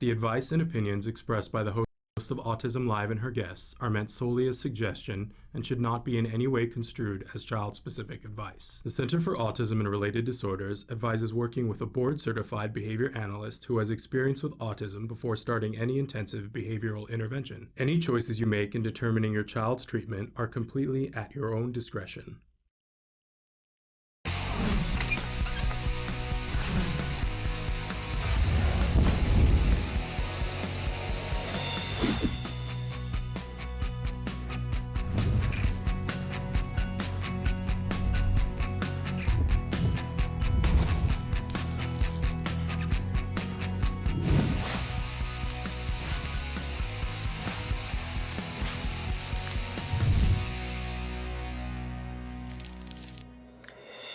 The advice and opinions expressed by the host of Autism-Live and her guests are meant solely as suggestion and should not be in any way construed as child-specific advice. The Center for Autism and Related Disorders advises working with a board-certified behavior analyst who has experience with autism before starting any intensive behavioral intervention. Any choices you make in determining your child's treatment are completely at your own discretion.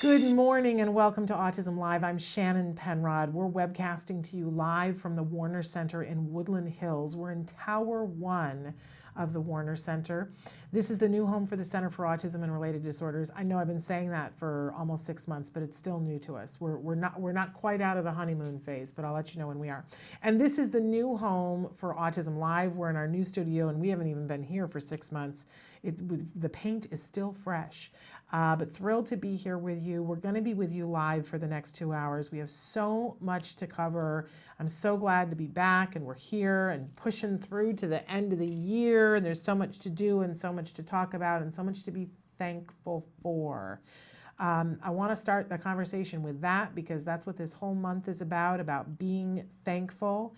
Good morning and welcome to Autism Live. I'm Shannon Penrod. We're webcasting to you live from the Warner Center in Woodland Hills. We're in Tower 1 of the Warner Center. This is the new home for the Center for Autism and Related Disorders. I know I've been saying that for almost 6 months, but it's still new to us. We're not quite out of the honeymoon phase, but I'll let you know when we are. And this is the new home for Autism Live. We're in our new studio, and we haven't even been here for 6 months. The paint is still fresh, but thrilled to be here with you. We're going to be with you live for the next 2 hours. We have so much to cover. I'm so glad to be back, and we're here and pushing through to the end of the year. And there's so much to do and so much to talk about and so much to be thankful for. I want to start the conversation with that because that's what this whole month is about being thankful.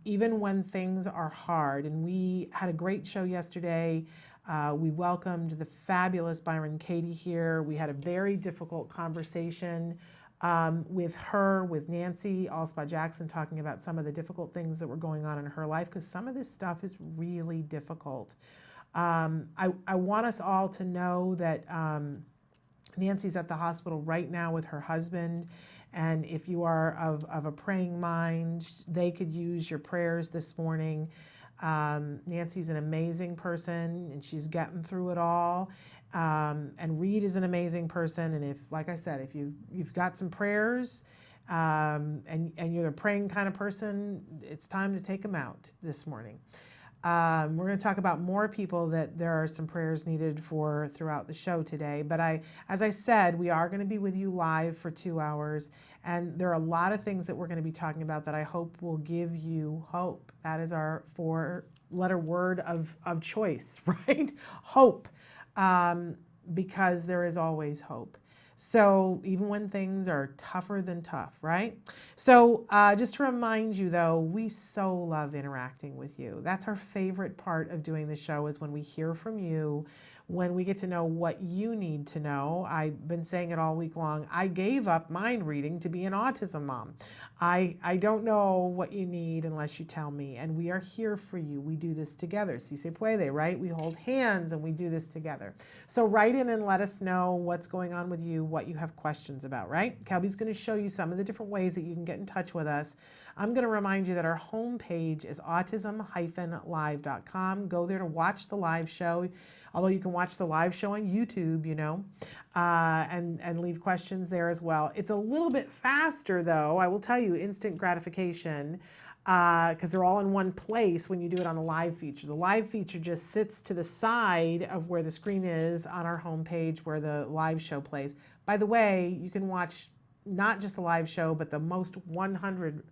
Even when things are hard. And we had a great show yesterday. We welcomed the fabulous Byron Katie here. We had a very difficult conversation with her, with Nancy Alspaugh-Jackson, talking about some of the difficult things that were going on in her life, because some of this stuff is really difficult. I want us all to know that Nancy's at the hospital right now with her husband. And if you are of a praying mind, they could use your prayers this morning. Nancy's an amazing person, and she's getting through it all. And Reed is an amazing person. And if, like I said, if you've got some prayers, and you're a praying kind of person, it's time to take them out this morning. We're going to talk about more people that there are some prayers needed for throughout the show today. But as I said, we are going to be with you live for 2 hours. And there are a lot of things that we're going to be talking about that I hope will give you hope. That is our 4-letter word of choice, right? Hope. Because there is always hope. So even when things are tougher than tough, right? So just to remind you though, we so love interacting with you. That's our favorite part of doing the show, is when we hear from you, when we get to know what you need to know. I've been saying it all week long. I gave up mind reading to be an autism mom. I don't know what you need unless you tell me, and we are here for you. We do this together. Si se puede, right? We hold hands and we do this together. So write in and let us know what's going on with you, what you have questions about, right? Kelby's going to show you some of the different ways that you can get in touch with us. I'm going to remind you that our homepage is autism-live.com. Go there to watch the live show. Although you can watch the live show on YouTube, you know, and leave questions there as well. It's a little bit faster, though. I will tell you, instant gratification, because they're all in one place when you do it on the live feature. The live feature just sits to the side of where the screen is on our homepage where the live show plays. By the way, you can watch not just the live show, but the most 100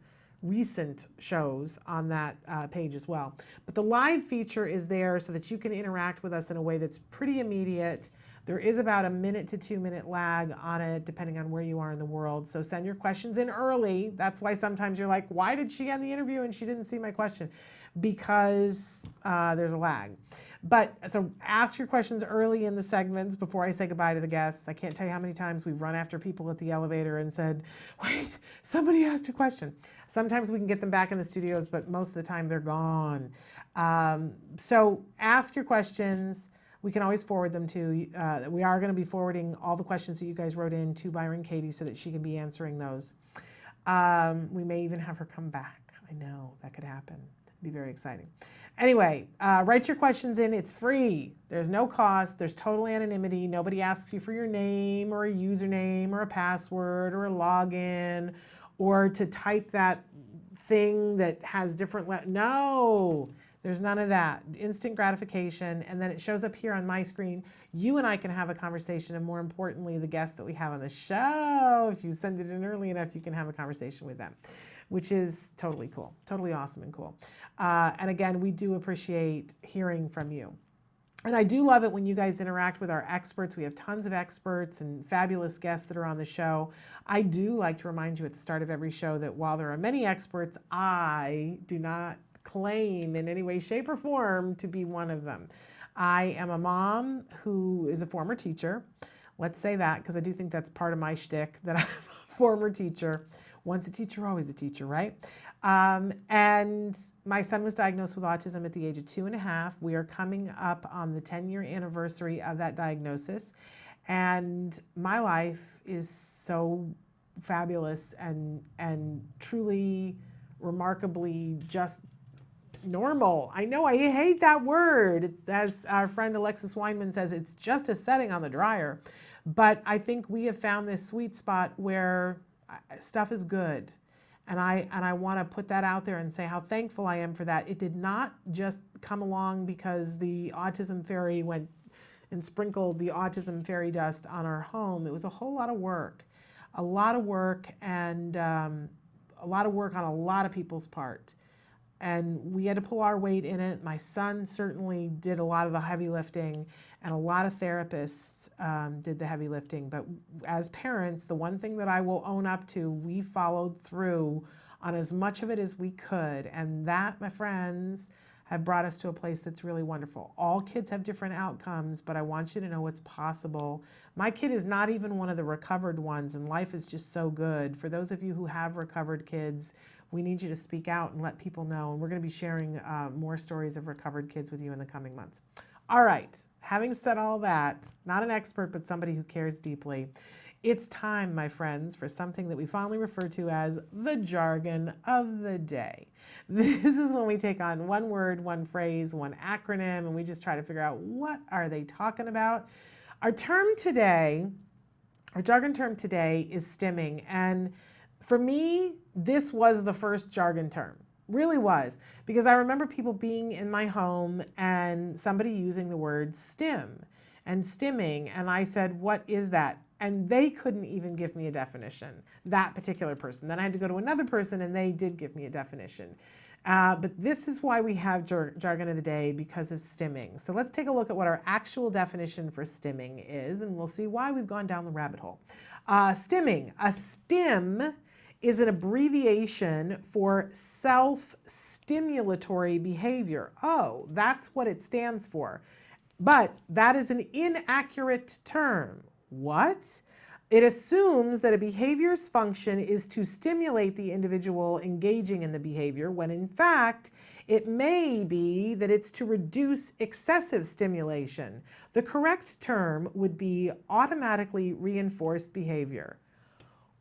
recent shows on that page as well. But the live feature is there so that you can interact with us in a way that's pretty immediate. There is about a 1 to 2 minute lag on it, depending on where you are in the world. So send your questions in early. That's why sometimes you're like, why did she end the interview and she didn't see my question? Because there's a lag. But so ask your questions early in the segments before I say goodbye to the guests. I can't tell you how many times we've run after people at the elevator and said, wait, somebody asked a question. Sometimes we can get them back in the studios, but most of the time they're gone. So ask your questions. We can always forward them to, we are going to be forwarding all the questions that you guys wrote in to Byron Katie so that she can be answering those. We may even have her come back. I know that could happen. It'd be very exciting. Anyway, write your questions in. It's free. There's no cost. There's total anonymity. Nobody asks you for your name or a username or a password or a login or to type that thing that has different, no, there's none of that. Instant gratification, and then it shows up here on my screen. You and I can have a conversation, and more importantly, the guests that we have on the show, if you send it in early enough, you can have a conversation with them, which is totally cool, totally awesome and cool. And again, we do appreciate hearing from you. And I do love it when you guys interact with our experts. We have tons of experts and fabulous guests that are on the show. I do like to remind you at the start of every show that while there are many experts, I do not claim in any way, shape, or form to be one of them. I am a mom who is a former teacher. Let's say that, because I do think that's part of my shtick, that I'm a former teacher. Once a teacher, always a teacher, right? And my son was diagnosed with autism at the age of 2.5. We are coming up on the 10-year anniversary of that diagnosis. And my life is so fabulous and truly, remarkably just normal. I know I hate that word. As our friend Alexis Weinman says, it's just a setting on the dryer. But I think we have found this sweet spot where stuff is good. And I want to put that out there and say how thankful I am for that. It did not just come along because the autism fairy went and sprinkled the autism fairy dust on our home. It was a whole lot of work. A lot of work, and a lot of work on a lot of people's part. And we had to pull our weight in it. My son certainly did a lot of the heavy lifting, and a lot of therapists did the heavy lifting. But as parents, the one thing that I will own up to, we followed through on as much of it as we could. And that, my friends, have brought us to a place that's really wonderful. All kids have different outcomes, but I want you to know what's possible. My kid is not even one of the recovered ones, and life is just so good. For those of you who have recovered kids, we need you to speak out and let people know. And we're going to be sharing more stories of recovered kids with you in the coming months. All right, having said all that, not an expert, but somebody who cares deeply, it's time, my friends, for something that we fondly refer to as the jargon of the day. This is when we take on one word, one phrase, one acronym, and we just try to figure out what are they talking about. Our term today, our jargon term today is stimming. And for me, this was the first jargon term. Really was. Because I remember people being in my home and somebody using the word stim and stimming. And I said, what is that? And they couldn't even give me a definition, that particular person. Then I had to go to another person and they did give me a definition. But this is why we have jargon of the day, because of stimming. So let's take a look at what our actual definition for stimming is, and we'll see why we've gone down the rabbit hole. Stimming. A stim is an abbreviation for self-stimulatory behavior. Oh, that's what it stands for. But that is an inaccurate term. What? It assumes that a behavior's function is to stimulate the individual engaging in the behavior, when in fact, it may be that it's to reduce excessive stimulation. The correct term would be automatically reinforced behavior.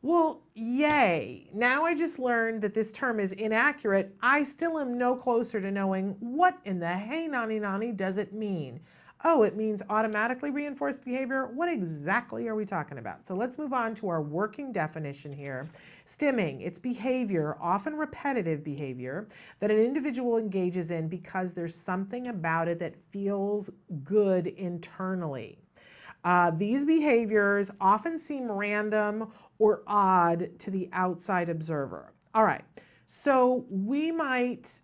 Well, yay. Now I just learned that this term is inaccurate. I still am no closer to knowing what in the hey nani nani does it mean. Oh, it means automatically reinforced behavior. What exactly are we talking about? So let's move on to our working definition here. Stimming, it's behavior, often repetitive behavior, that an individual engages in because there's something about it that feels good internally. These behaviors often seem random or odd to the outside observer. All right, so we might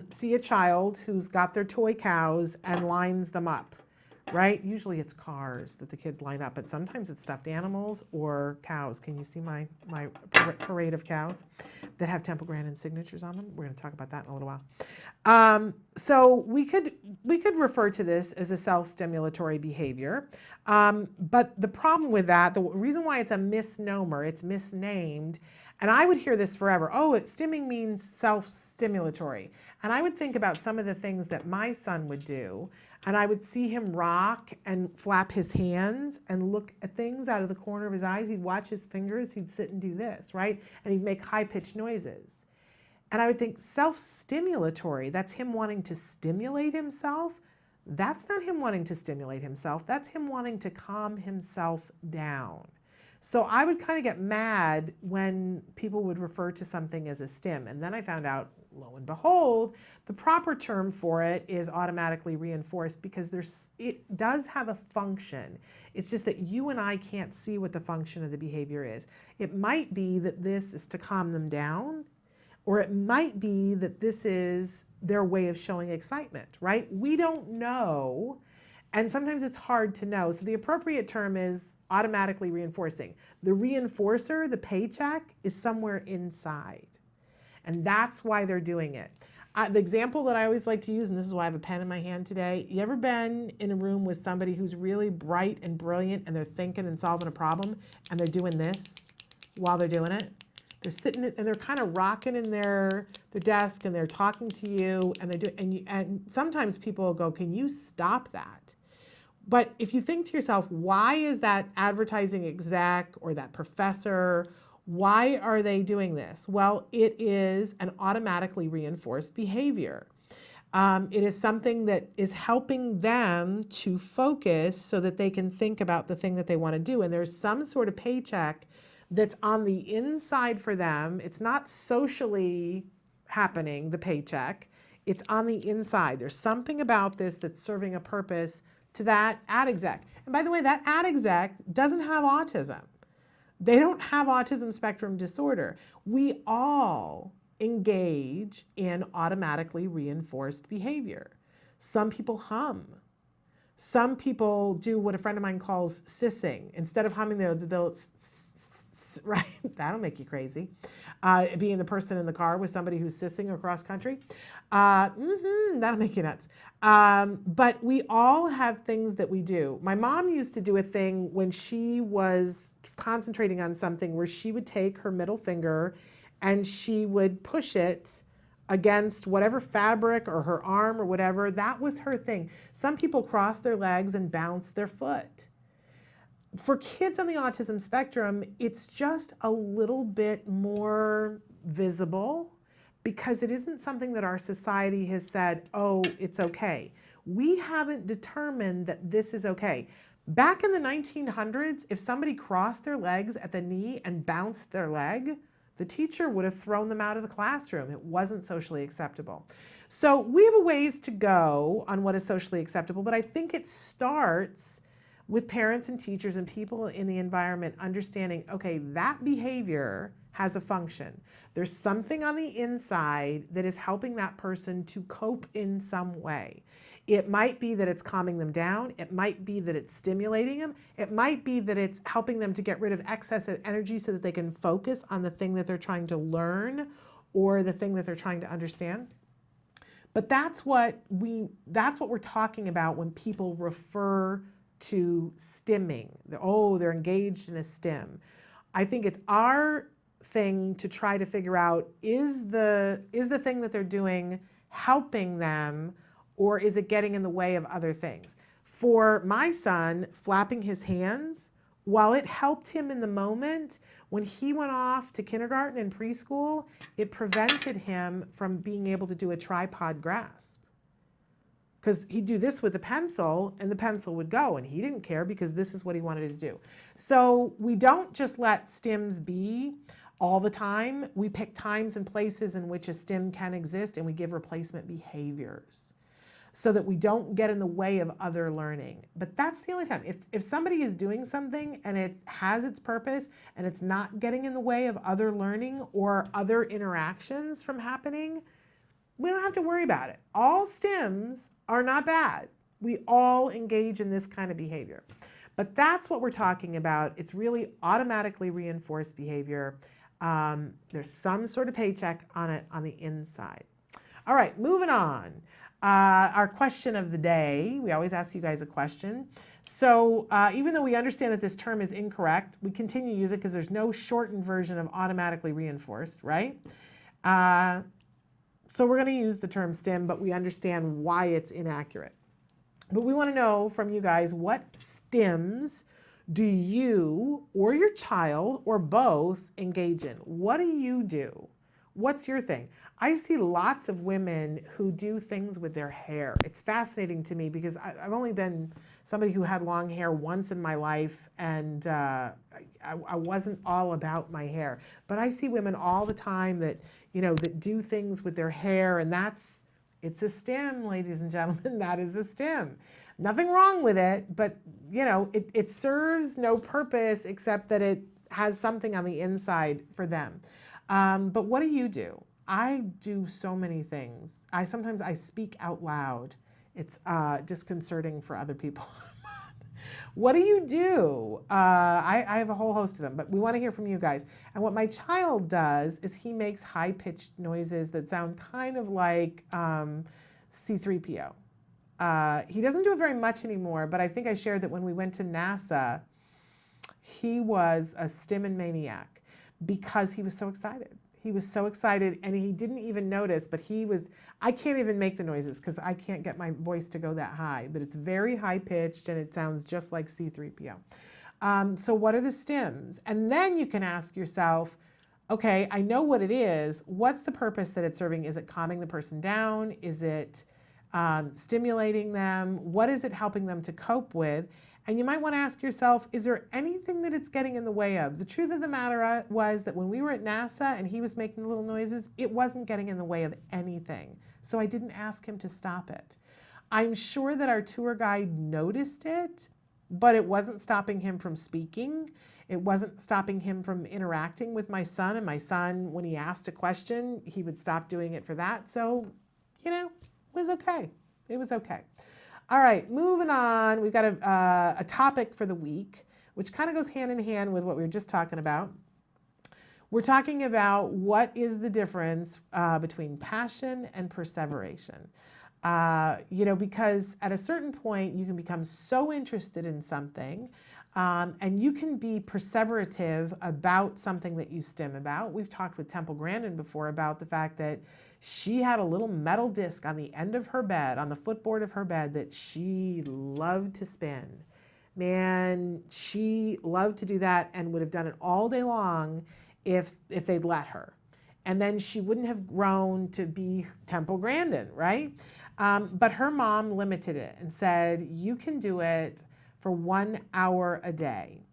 see a child who's got their toy cows and lines them up, right? Usually it's cars that the kids line up, but sometimes it's stuffed animals or cows. Can you see my parade of cows that have Temple Grandin signatures on them? We're going to talk about that in a little while. So we could refer to this as a self-stimulatory behavior. But the problem with that, the reason why it's a misnomer, it's misnamed, and I would hear this forever. Oh, stimming means self-stimulatory. And I would think about some of the things that my son would do, and I would see him rock and flap his hands and look at things out of the corner of his eyes. He'd watch his fingers, he'd sit and do this, right? And he'd make high-pitched noises. And I would think self-stimulatory, that's him wanting to stimulate himself. That's not him wanting to stimulate himself. That's him wanting to calm himself down. So I would kind of get mad when people would refer to something as a stim. And then I found out, lo and behold, the proper term for it is automatically reinforced, because it does have a function. It's just that you and I can't see what the function of the behavior is. It might be that this is to calm them down, or it might be that this is their way of showing excitement, right? We don't know. And sometimes it's hard to know. So the appropriate term is automatically reinforcing. The reinforcer, the paycheck, is somewhere inside. And that's why they're doing it. The example that I always like to use, and this is why I have a pen in my hand today, you ever been in a room with somebody who's really bright and brilliant and they're thinking and solving a problem and they're doing this while they're doing it? They're sitting and they're kind of rocking in their desk and they're talking to you and they do, and sometimes people will go, can you stop that? But if you think to yourself, why is that advertising exec or that professor, why are they doing this? Well, it is an automatically reinforced behavior. It is something that is helping them to focus so that they can think about the thing that they want to do. And there's some sort of paycheck that's on the inside for them. It's not socially happening, the paycheck. It's on the inside. There's something about this that's serving a purpose to that ad exec. And by the way, that ad exec doesn't have autism. They don't have autism spectrum disorder. We all engage in automatically reinforced behavior. Some people hum. Some people do what a friend of mine calls sissing. Instead of humming, they'll right? That'll make you crazy. Being the person in the car with somebody who's sissing across country. That'll make you nuts. But we all have things that we do. My mom used to do a thing when she was concentrating on something where she would take her middle finger and she would push it against whatever fabric or her arm or whatever. That was her thing. Some people cross their legs and bounce their foot. For kids on the autism spectrum, it's just a little bit more visible because it isn't something that our society has said, oh, it's okay. We haven't determined that this is okay. Back in the 1900s, if somebody crossed their legs at the knee and bounced their leg, the teacher would have thrown them out of the classroom. It wasn't socially acceptable. So we have a ways to go on what is socially acceptable, but I think it starts with parents and teachers and people in the environment understanding, okay, that behavior has a function. There's something on the inside that is helping that person to cope in some way. It might be that it's calming them down. It might be that it's stimulating them. It might be that it's helping them to get rid of excess energy so that they can focus on the thing that they're trying to learn or the thing that they're trying to understand. But that's what we're talking about when people refer to stimming. Oh, they're engaged in a stim. I think it's our thing to try to figure out, is the thing that they're doing helping them, or is it getting in the way of other things? For my son, flapping his hands, while it helped him in the moment, when he went off to kindergarten and preschool, it prevented him from being able to do a tripod grasp. Because he'd do this with a pencil and the pencil would go, and he didn't care because this is what he wanted to do. So we don't just let stims be all the time. We pick times and places in which a stim can exist, and we give replacement behaviors so that we don't get in the way of other learning. But that's the only time. If somebody is doing something and it has its purpose and it's not getting in the way of other learning or other interactions from happening, we don't have to worry about it. All stims are not bad. We all engage in this kind of behavior. But that's what we're talking about. It's really automatically reinforced behavior. There's some sort of paycheck on it on the inside. All right, moving on. Our question of the day, we always ask you guys a question. So even though we understand that this term is incorrect, we continue to use it because there's no shortened version of automatically reinforced, right? So we're going to use the term stim, but we understand why it's inaccurate. But we want to know from you guys, what stims do you or your child or both engage in? What do you do What's your thing? I see lots of women who do things with their hair. It's fascinating to me because I've only been somebody who had long hair once in my life, and I wasn't all about my hair. But I see women all the time that, that do things with their hair, and it's a stem, ladies and gentlemen. That is a stem. Nothing wrong with it, but it serves no purpose except that it has something on the inside for them. But what do? I do so many things. Sometimes I speak out loud. It's disconcerting for other people. What do you do? I have a whole host of them, but we want to hear from you guys. And what my child does is he makes high-pitched noises that sound kind of like C-3PO. He doesn't do it very much anymore, but I think I shared that when we went to NASA, he was a Stimming maniac because he was so excited. He was so excited, and he didn't even notice, but I can't even make the noises because I can't get my voice to go that high, but it's very high-pitched, and it sounds just like C-3PO. So what are the stims? And then you can ask yourself, okay, I know what it is. What's the purpose that it's serving? Is it calming the person down? Is it stimulating them? What is it helping them to cope with? And you might want to ask yourself, is there anything that it's getting in the way of? The truth of the matter was that when we were at NASA and he was making little noises, it wasn't getting in the way of anything. So I didn't ask him to stop it. I'm sure that our tour guide noticed it, but it wasn't stopping him from speaking. It wasn't stopping him from interacting with my son. And my son, when he asked a question, he would stop doing it for that. So, it was okay. It was okay. All right, moving on. We've got a topic for the week, which kind of goes hand in hand with what we were just talking about. We're talking about what is the difference between passion and perseveration. Because at a certain point, you can become so interested in something, and you can be perseverative about something that you stim about. We've talked with Temple Grandin before about the fact that she had a little metal disc on the end of her bed, on the footboard of her bed, that she loved to spin. Man, she loved to do that and would have done it all day long if they'd let her. And then she wouldn't have grown to be Temple Grandin, right? But her mom limited it and said, you can do it for 1 hour a day.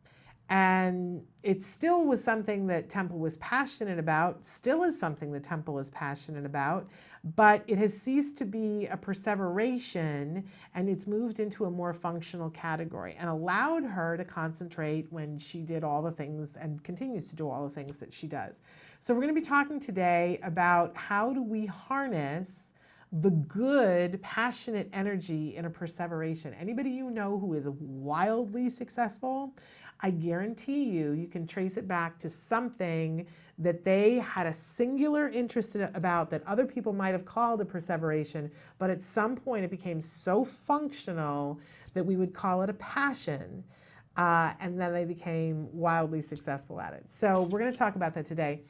And it still was something that Temple was passionate about, still is something that Temple is passionate about, but it has ceased to be a perseveration, and it's moved into a more functional category and allowed her to concentrate when she did all the things and continues to do all the things that she does. So we're going to be talking today about how do we harness the good, passionate energy in a perseveration. Anybody you know who is wildly successful, I guarantee you can trace it back to something that they had a singular interest about that other people might have called a perseveration, but at some point it became so functional that we would call it a passion, and then they became wildly successful at it. So we're going to talk about that today.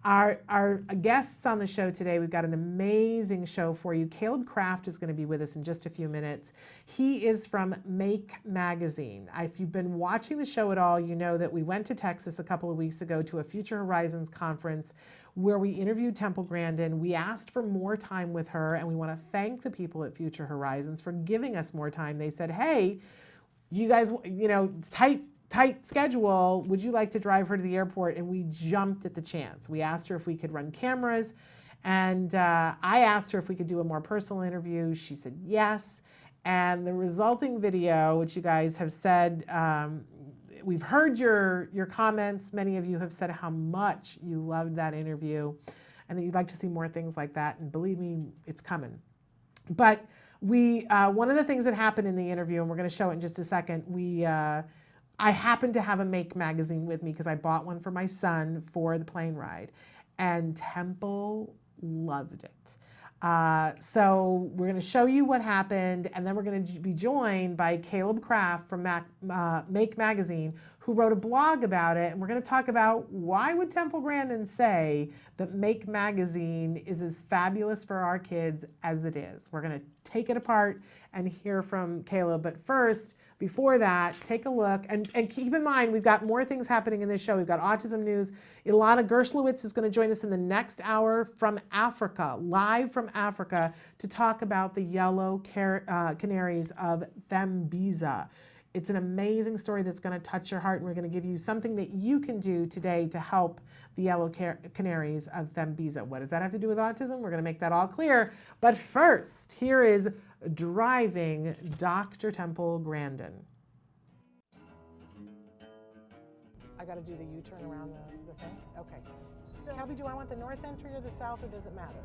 Our guests on the show today, we've got an amazing show for you. Caleb Kraft is going to be with us in just a few minutes. He is from Make Magazine. If you've been watching the show at all, you know that we went to Texas a couple of weeks ago to a Future Horizons conference where we interviewed Temple Grandin. We asked for more time with her, and we want to thank the people at Future Horizons for giving us more time. They said, hey, you guys, tight schedule, would you like to drive her to the airport? And we jumped at the chance. We asked her if we could run cameras, and I asked her if we could do a more personal interview. She said yes, and the resulting video, which you guys have said, we've heard your comments. Many of you have said how much you loved that interview and that you'd like to see more things like that, and believe me, it's coming. But one of the things that happened in the interview, and we're going to show it in just a second, I happened to have a Make magazine with me because I bought one for my son for the plane ride, and Temple loved it. So we're going to show you what happened, and then we're going to be joined by Caleb Kraft from Make Magazine, who wrote a blog about it, and we're going to talk about why would Temple Grandin say that Make Magazine is as fabulous for our kids as it is. We're going to take it apart and hear from Caleb, but first, before that, take a look and keep in mind we've got more things happening in this show. We've got autism news. Ilana Gershowitz is going to join us in the next hour from Africa, live from Africa, to talk about the yellow canaries of Thembiza. It's an amazing story that's going to touch your heart, and we're going to give you something that you can do today to help the yellow canaries of Thembiza. What does that have to do with autism? We're going to make that all clear. But first, here is Driving Dr. Temple Grandin. I got to do the U-turn around the thing? Okay. So, Kelby, do I want the north entry or the south, or does it matter?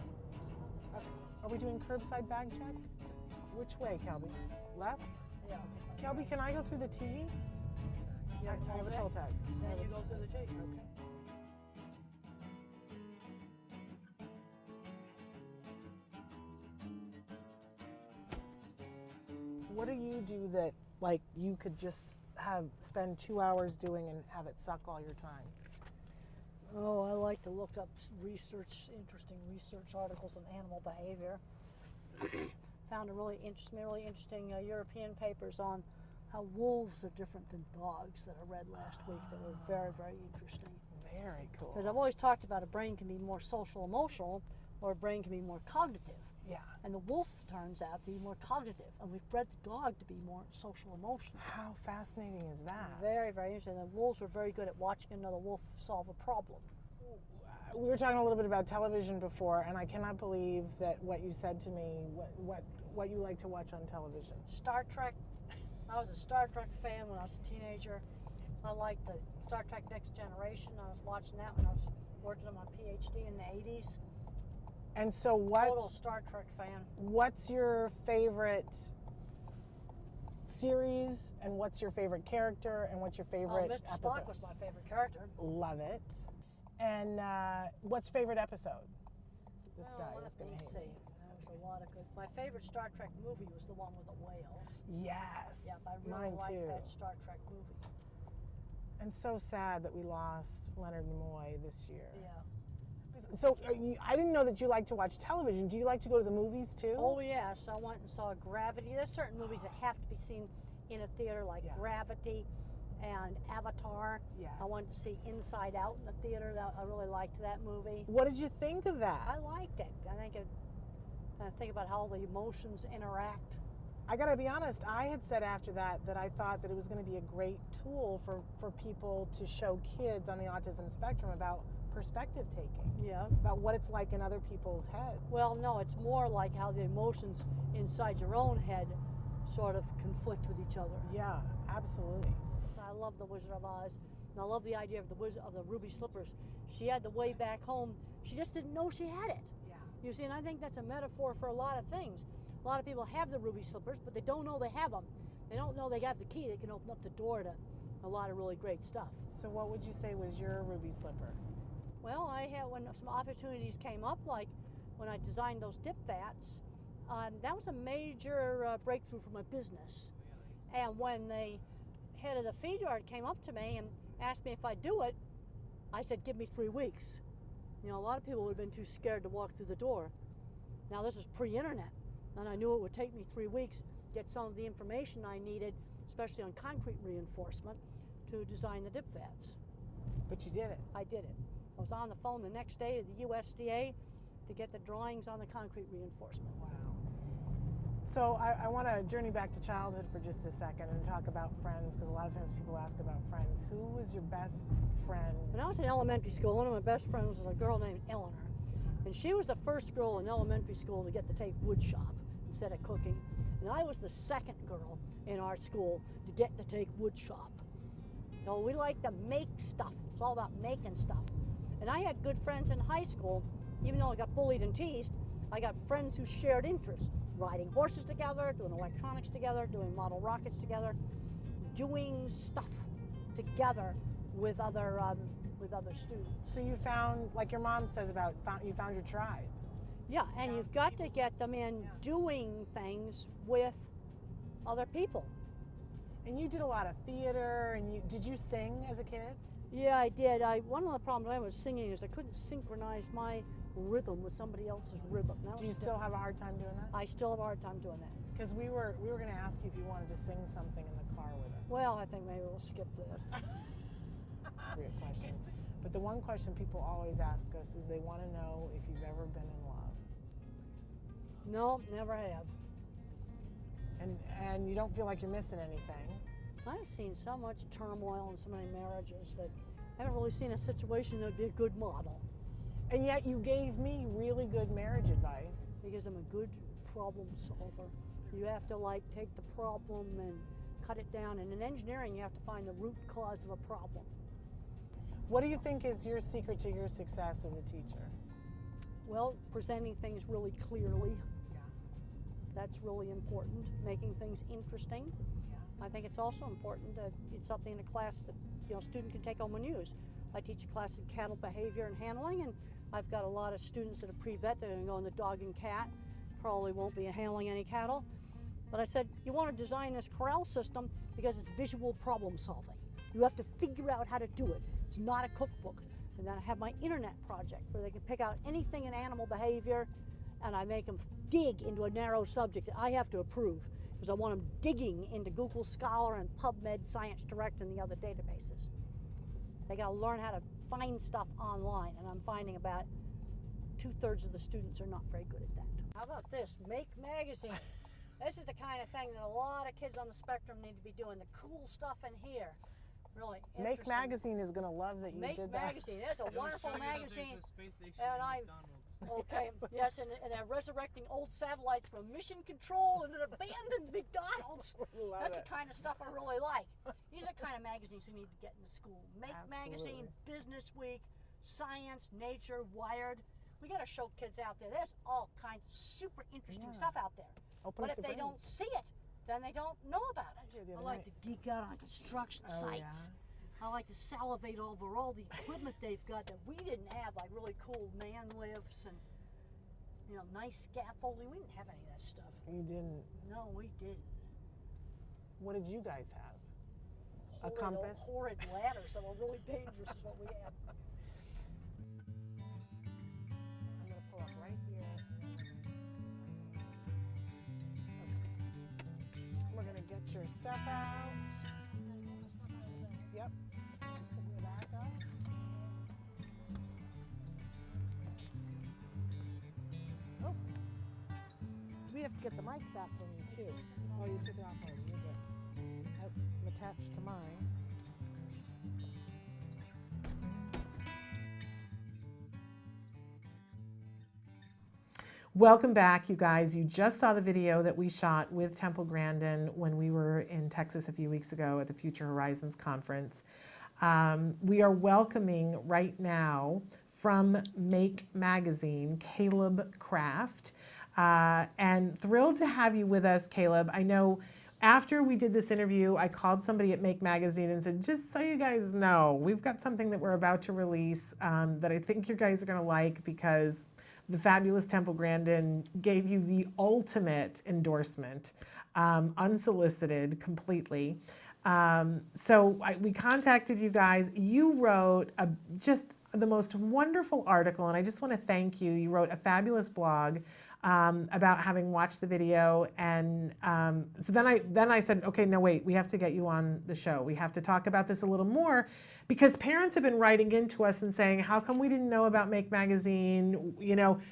Okay. Are we doing curbside bag check? Which way, Kelby? Left? Yeah. Kelby, can I go through the T? Yeah, I have a toll tag. Then you go through the T. Okay. What do you do that, like, you could just spend 2 hours doing and have it suck all your time? Oh, I like to look up interesting research articles on animal behavior. Found a really interesting European papers on how wolves are different than dogs that I read last week that were very, very interesting. Very cool. Because I've always talked about a brain can be more social emotional or a brain can be more cognitive. Yeah. And the wolf turns out to be more cognitive, and we've bred the dog to be more social emotional. How fascinating is that? Very, very interesting. The wolves were very good at watching another wolf solve a problem. We were talking a little bit about television before, and I cannot believe that what you said to me, what you like to watch on television. Star Trek. I was a Star Trek fan when I was a teenager. I liked the Star Trek Next Generation. I was watching that when I was working on my PhD in the 80s. And so Total Star Trek fan. what's your favorite series, and what's your favorite character, and what's your favorite Mr. episode? Spock was my favorite character. Love it. And what's favorite episode? This guy is going to hate me. There was a lot of good. My favorite Star Trek movie was the one with the whales. Yes. Yeah, I really mine liked too. that Star Trek movie. And so sad that we lost Leonard Nimoy this year. Yeah. So I didn't know that you like to watch television. Do you like to go to the movies too? Oh yes, I went and saw Gravity. There's certain movies that have to be seen in a theater, like Gravity and Avatar. Yes. I went to see Inside Out in the theater. I really liked that movie. What did you think of that? I liked it. I think about how the emotions interact. I gotta be honest, I had said after that I thought that it was going to be a great tool for people to show kids on the autism spectrum about perspective taking. Yeah. About what it's like in other people's heads. Well, no, it's more like how the emotions inside your own head sort of conflict with each other. Yeah, absolutely. I love The Wizard of Oz, and I love the idea of the ruby slippers. She had the way back home. She just didn't know she had it. Yeah. You see, and I think that's a metaphor for a lot of things. A lot of people have the ruby slippers, but they don't know they have them. They don't know they got the key that can open up the door to a lot of really great stuff. So what would you say was your ruby slipper? Well, I had, when some opportunities came up, like when I designed those dip vats, that was a major breakthrough for my business. And when the head of the feed yard came up to me and asked me if I'd do it, I said, give me 3 weeks. You know, a lot of people would have been too scared to walk through the door. Now this is pre-internet, and I knew it would take me 3 weeks to get some of the information I needed, especially on concrete reinforcement, to design the dip vats. But you did it. I did it. I was on the phone the next day to the USDA to get the drawings on the concrete reinforcement. Wow. So I want to journey back to childhood for just a second and talk about friends, because a lot of times people ask about friends. Who was your best friend? When I was in elementary school, one of my best friends was a girl named Eleanor. And she was the first girl in elementary school to get to take wood shop instead of cooking. And I was the second girl in our school to get to take wood shop. So we like to make stuff. It's all about making stuff. And I had good friends in high school. Even though I got bullied and teased, I got friends who shared interests. Riding horses together, doing electronics together, doing model rockets together, doing stuff together with other students. So you found, like your mom says you found your tribe. Yeah, and you've got to get them in doing things with other people. And you did a lot of theater, and did you sing as a kid? Yeah, I did. One of the problems I was singing is I couldn't synchronize my rhythm with somebody else's rhythm. Do you still have a hard time doing that? I still have a hard time doing that. Because we were going to ask you if you wanted to sing something in the car with us. Well, I think maybe we'll skip that. Great question. But the one question people always ask us is they want to know if you've ever been in love. No, never have. And you don't feel like you're missing anything. I've seen so much turmoil in so many marriages that I haven't really seen a situation that would be a good model. And yet you gave me really good marriage advice. Because I'm a good problem solver. You have to take the problem and cut it down. And in engineering, you have to find the root cause of a problem. What do you think is your secret to your success as a teacher? Well, presenting things really clearly. Yeah. That's really important. Making things interesting. Yeah. I think it's also important that it's something in a class that a student can take home and use. I teach a class in cattle behavior and handling, and I've got a lot of students that are pre-vet that are going to go in the dog and cat. Probably won't be handling any cattle. But I said, you want to design this corral system because it's visual problem solving. You have to figure out how to do it. It's not a cookbook. And then I have my internet project where they can pick out anything in animal behavior, and I make them dig into a narrow subject that I have to approve because I want them digging into Google Scholar and PubMed, Science Direct, and the other databases. They got to learn how to find stuff online, and I'm finding about 2/3 of the students are not very good at that. How about this? Make Magazine. This is the kind of thing that a lot of kids on the spectrum need to be doing. The cool stuff in here. Really Make Magazine is going to love that you did that. Make Magazine. It's a wonderful magazine. And I'm okay. Yes, and they're resurrecting old satellites from mission control and an abandoned McDonald's. That's the kind of stuff I really like. These are the kind of magazines we need to get into school. Make Magazine, Business Week, Science, Nature, Wired. We got to show kids out there. There's all kinds of super interesting stuff out there. But if they don't see it, then they don't know about it. I like to geek out on construction sites. I like to salivate over all the equipment they've got that we didn't have, like really cool man lifts and nice scaffolding. We didn't have any of that stuff. You didn't? No, we didn't. What did you guys have? A compass? Horrid ladders that were really dangerous is what we had. I'm going to pull up right here. Okay. We're going to get your stuff out. Yep. Put your back up. Oh. We have to get the mic back from you too. Oh, you took it off already. You're good. That's attached to mine. Welcome back, you guys. You just saw the video that we shot with Temple Grandin when we were in Texas a few weeks ago at the Future Horizons conference. We are welcoming right now from Make Magazine, Caleb Kraft, and thrilled to have you with us, Caleb. I know after we did this interview, I called somebody at Make Magazine and said, just so you guys know, we've got something that we're about to release that I think you guys are going to like because the fabulous Temple Grandin gave you the ultimate endorsement, unsolicited completely. We contacted you guys. You wrote just the most wonderful article, and I just want to thank you. You wrote a fabulous blog about having watched the video, and so then I said, okay, no, wait, we have to get you on the show. We have to talk about this a little more because parents have been writing into us and saying, how come we didn't know about Make Magazine?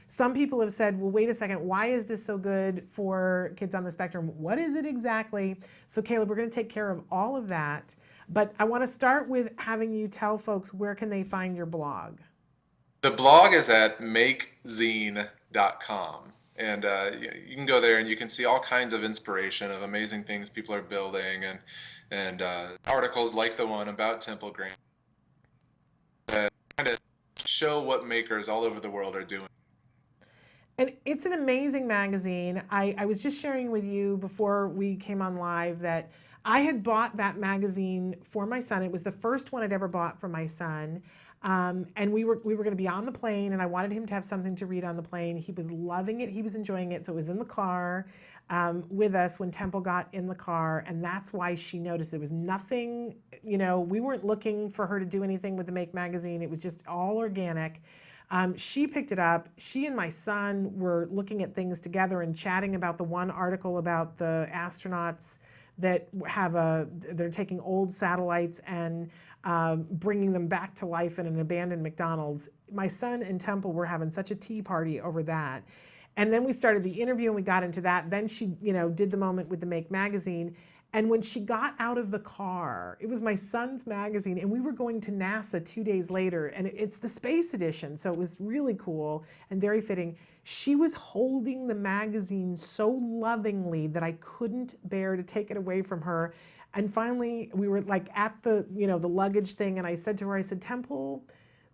Some people have said, well, wait a second, why is this so good for kids on the spectrum? What is it exactly? So Caleb, we're going to take care of all of that, but I want to start with having you tell folks where can they find your blog? The blog is at makezine.com. And you can go there and you can see all kinds of inspiration of amazing things people are building and articles like the one about Temple Grandin that kind of show what makers all over the world are doing. And it's an amazing magazine. I was just sharing with you before we came on live that I had bought that magazine for my son. It was the first one I'd ever bought for my son. And we were going to be on the plane, and I wanted him to have something to read on the plane. He was loving it. He was enjoying it. So it was in the car with us when Temple got in the car, and that's why she noticed. There was nothing, we weren't looking for her to do anything with the Make magazine. It was just all organic. She picked it up. She and my son were looking at things together and chatting about the one article about the astronauts that they're taking old satellites and bringing them back to life in an abandoned McDonald's. My son and Temple were having such a tea party over that. And then we started the interview and we got into that. Then she, did the moment with the Make magazine. And when she got out of the car, it was my son's magazine, and we were going to NASA 2 days later, and it's the space edition, so it was really cool and very fitting. She was holding the magazine so lovingly that I couldn't bear to take it away from her. And finally, we were like at the, the luggage thing, and I said to her, Temple,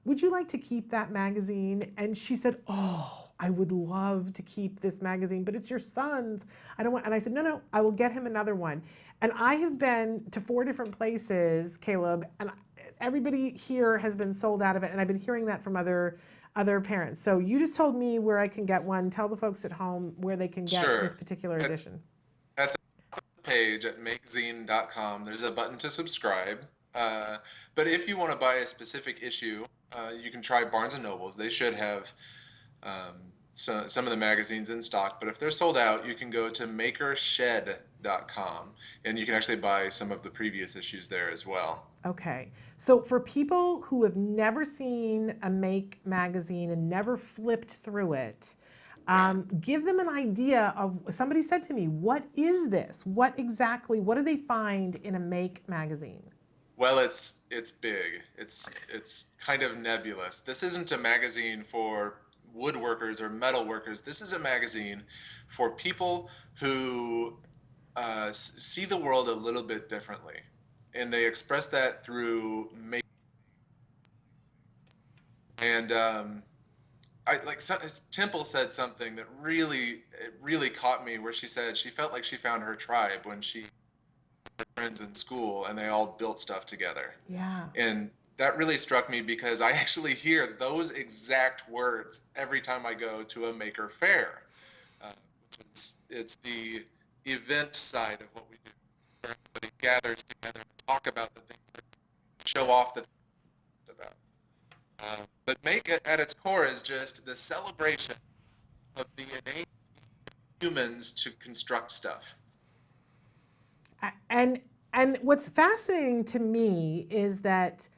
would you like to keep that magazine? And she said, oh, I would love to keep this magazine, but it's your son's. I don't want, and I said, no, I will get him another one. And I have been to 4 different places, Caleb, and everybody here has been sold out of it, and I've been hearing that from other parents. So you just told me where I can get one. Tell the folks at home where they can get Sure. this particular edition. At the top of the page at makezine.com, there's a button to subscribe. But if you want to buy a specific issue, you can try Barnes & Nobles. They should have some of the magazines in stock, but if they're sold out, you can go to makershed.com, and you can actually buy some of the previous issues there as well. Okay. So for people who have never seen a Make magazine and never flipped through it, give them an idea of, somebody said to me, what is this? What do they find in a Make magazine? Well, it's big. It's kind of nebulous. This isn't a magazine for woodworkers or metal workers. This is a magazine for people who see the world a little bit differently, and they express that through make. And Temple said something that really caught me, where she said she felt like she found her tribe when she had friends in school and they all built stuff together. Yeah. And that really struck me because I actually hear those exact words every time I go to a maker fair. It's the event side of what we do, where everybody gathers together and talk about the things that show off the things about. But Make at its core is just the celebration of the innate humans to construct stuff. And what's fascinating to me is that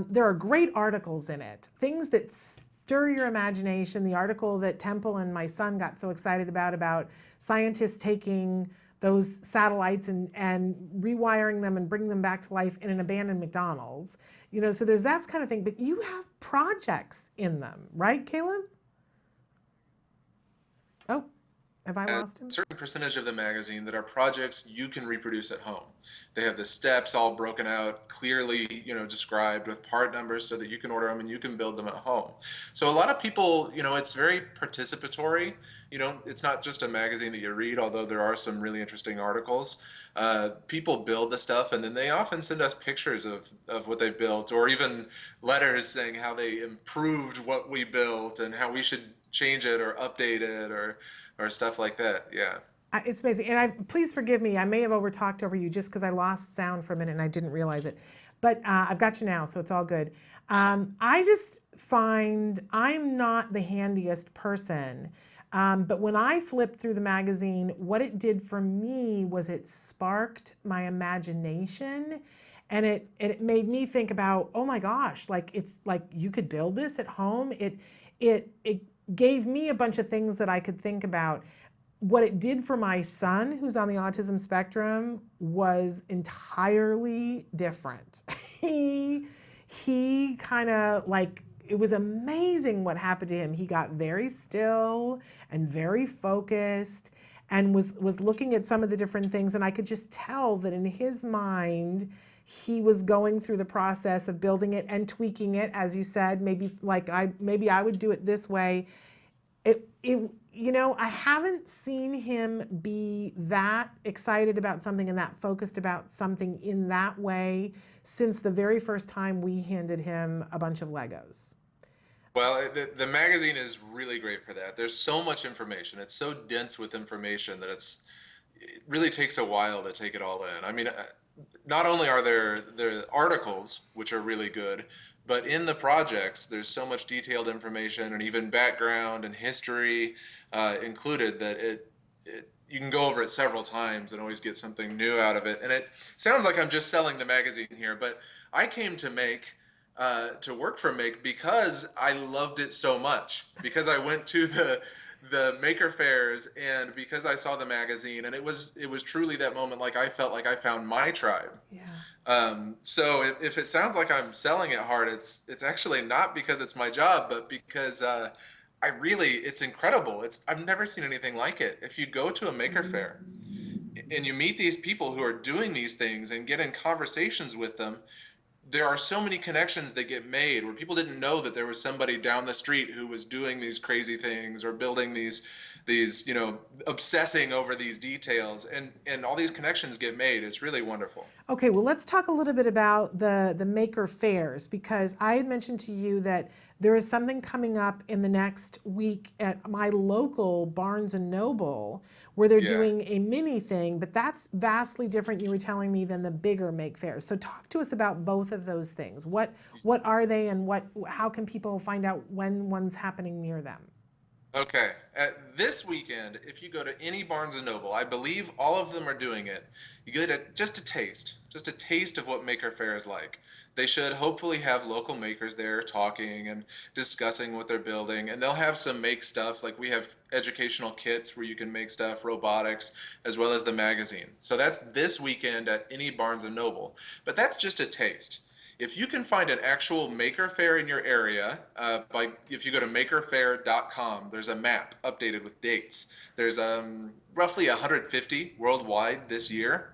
there are great articles in it, things that stir your imagination. The article that Temple and my son got so excited about scientists taking those satellites and rewiring them and bringing them back to life in an abandoned McDonald's. So there's that kind of thing, but you have projects in them, right, Caleb? Oh, have I lost him? A certain percentage of the magazine that are projects you can reproduce at home. They have the steps all broken out, clearly, described with part numbers so that you can order them and you can build them at home. So a lot of people, it's very participatory. It's not just a magazine that you read, although there are some really interesting articles. People build the stuff, and then they often send us pictures of what they've built, or even letters saying how they improved what we built and how we should change it or update it or stuff like that. Yeah. It's amazing. And please forgive me. I may have overtalked over you just because I lost sound for a minute and I didn't realize it. But I've got you now, so it's all good. I just find I'm not the handiest person. But when I flipped through the magazine, what it did for me was it sparked my imagination. And it made me think about, oh my gosh, it's like you could build this at home. It gave me a bunch of things that I could think about. What it did for my son, who's on the autism spectrum, was entirely different. He kind of it was amazing what happened to him. He got very still and very focused and was looking at some of the different things, and I could just tell that in his mind, he was going through the process of building it and tweaking it, as you said, maybe I would do it this way. you know, I haven't seen him be that excited about something and that focused about something in that way since the very first time we handed him a bunch of Legos. Well, the magazine is really great for that. There's so much information. It's so dense with information that it really takes a while to take it all in. I mean, not only are there the articles, which are really good, but in the projects, there's so much detailed information and even background and history included that you can go over it several times and always get something new out of it. And it sounds like I'm just selling the magazine here, but I came to work for Make because I loved it so much. Because I went to the maker fairs and because I saw the magazine, and it was truly that moment. Like I felt like I found my tribe. Yeah. So if it sounds like I'm selling it hard, it's actually not because it's my job, but because it's incredible. I've never seen anything like it. If you go to a maker fair and you meet these people who are doing these things and get in conversations with them, there are so many connections that get made where people didn't know that there was somebody down the street who was doing these crazy things or building these obsessing over these details, and all these connections get made. It's really wonderful. Okay, well, let's talk a little bit about the maker fairs, because I had mentioned to you that there is something coming up in the next week at my local Barnes and Noble where they're doing a mini thing, but that's vastly different, you were telling me, than the bigger make fairs. So talk to us about both of those things. What are they, and how can people find out when one's happening near them? Okay, this weekend, if you go to any Barnes and Noble, I believe all of them are doing it. You get just a taste of what Maker Faire is like. They should hopefully have local makers there talking and discussing what they're building, and they'll have some make stuff. Like we have educational kits where you can make stuff, robotics, as well as the magazine. So that's this weekend at any Barnes and Noble, but that's just a taste. If you can find an actual maker fair in your area, if you go to makerfair.com, there's a map updated with dates. There's roughly 150 worldwide this year.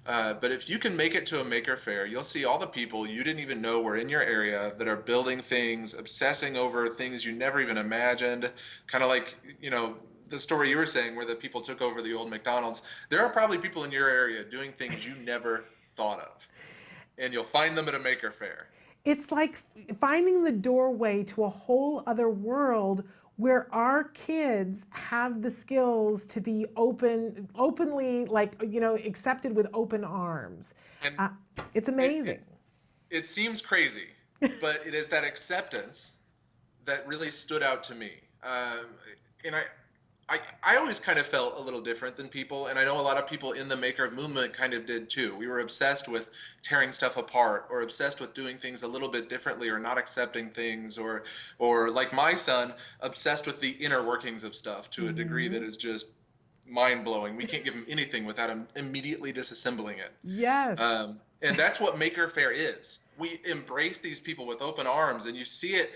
But if you can make it to a maker fair, you'll see all the people you didn't even know were in your area that are building things, obsessing over things you never even imagined. Kind of like, the story you were saying where the people took over the old McDonald's. There are probably people in your area doing things you never thought of. And you'll find them at a maker fair. It's like finding the doorway to a whole other world where our kids have the skills to be openly, accepted with open arms. And it's amazing. It seems crazy, but it is that acceptance that really stood out to me. And I always kind of felt a little different than people, and I know a lot of people in the maker movement kind of did too. We were obsessed with tearing stuff apart, or obsessed with doing things a little bit differently, or not accepting things, or like my son, obsessed with the inner workings of stuff to a degree that is just mind-blowing. We can't give him anything without him immediately disassembling it. Yes. And that's what Maker Faire is. We embrace these people with open arms, and you see it.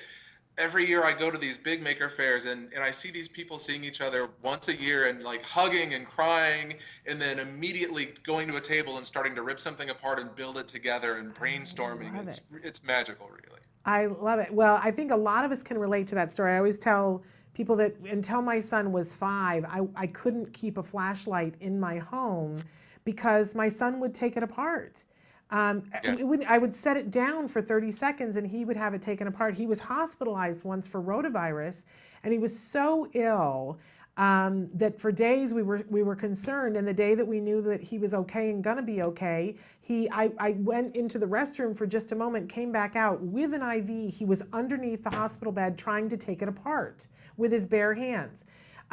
Every year I go to these big maker fairs and I see these people seeing each other once a year and like hugging and crying and then immediately going to a table and starting to rip something apart and build it together and brainstorming. It's magical, really. I love it. Well, I think a lot of us can relate to that story. I always tell people that until my son was 5, I couldn't keep a flashlight in my home because my son would take it apart. I would set it down for 30 seconds and he would have it taken apart. He was hospitalized once for rotavirus, and he was so ill that for days we were concerned. And the day that we knew that he was okay and gonna be okay, I went into the restroom for just a moment, came back out with an IV. He was underneath the hospital bed trying to take it apart with his bare hands.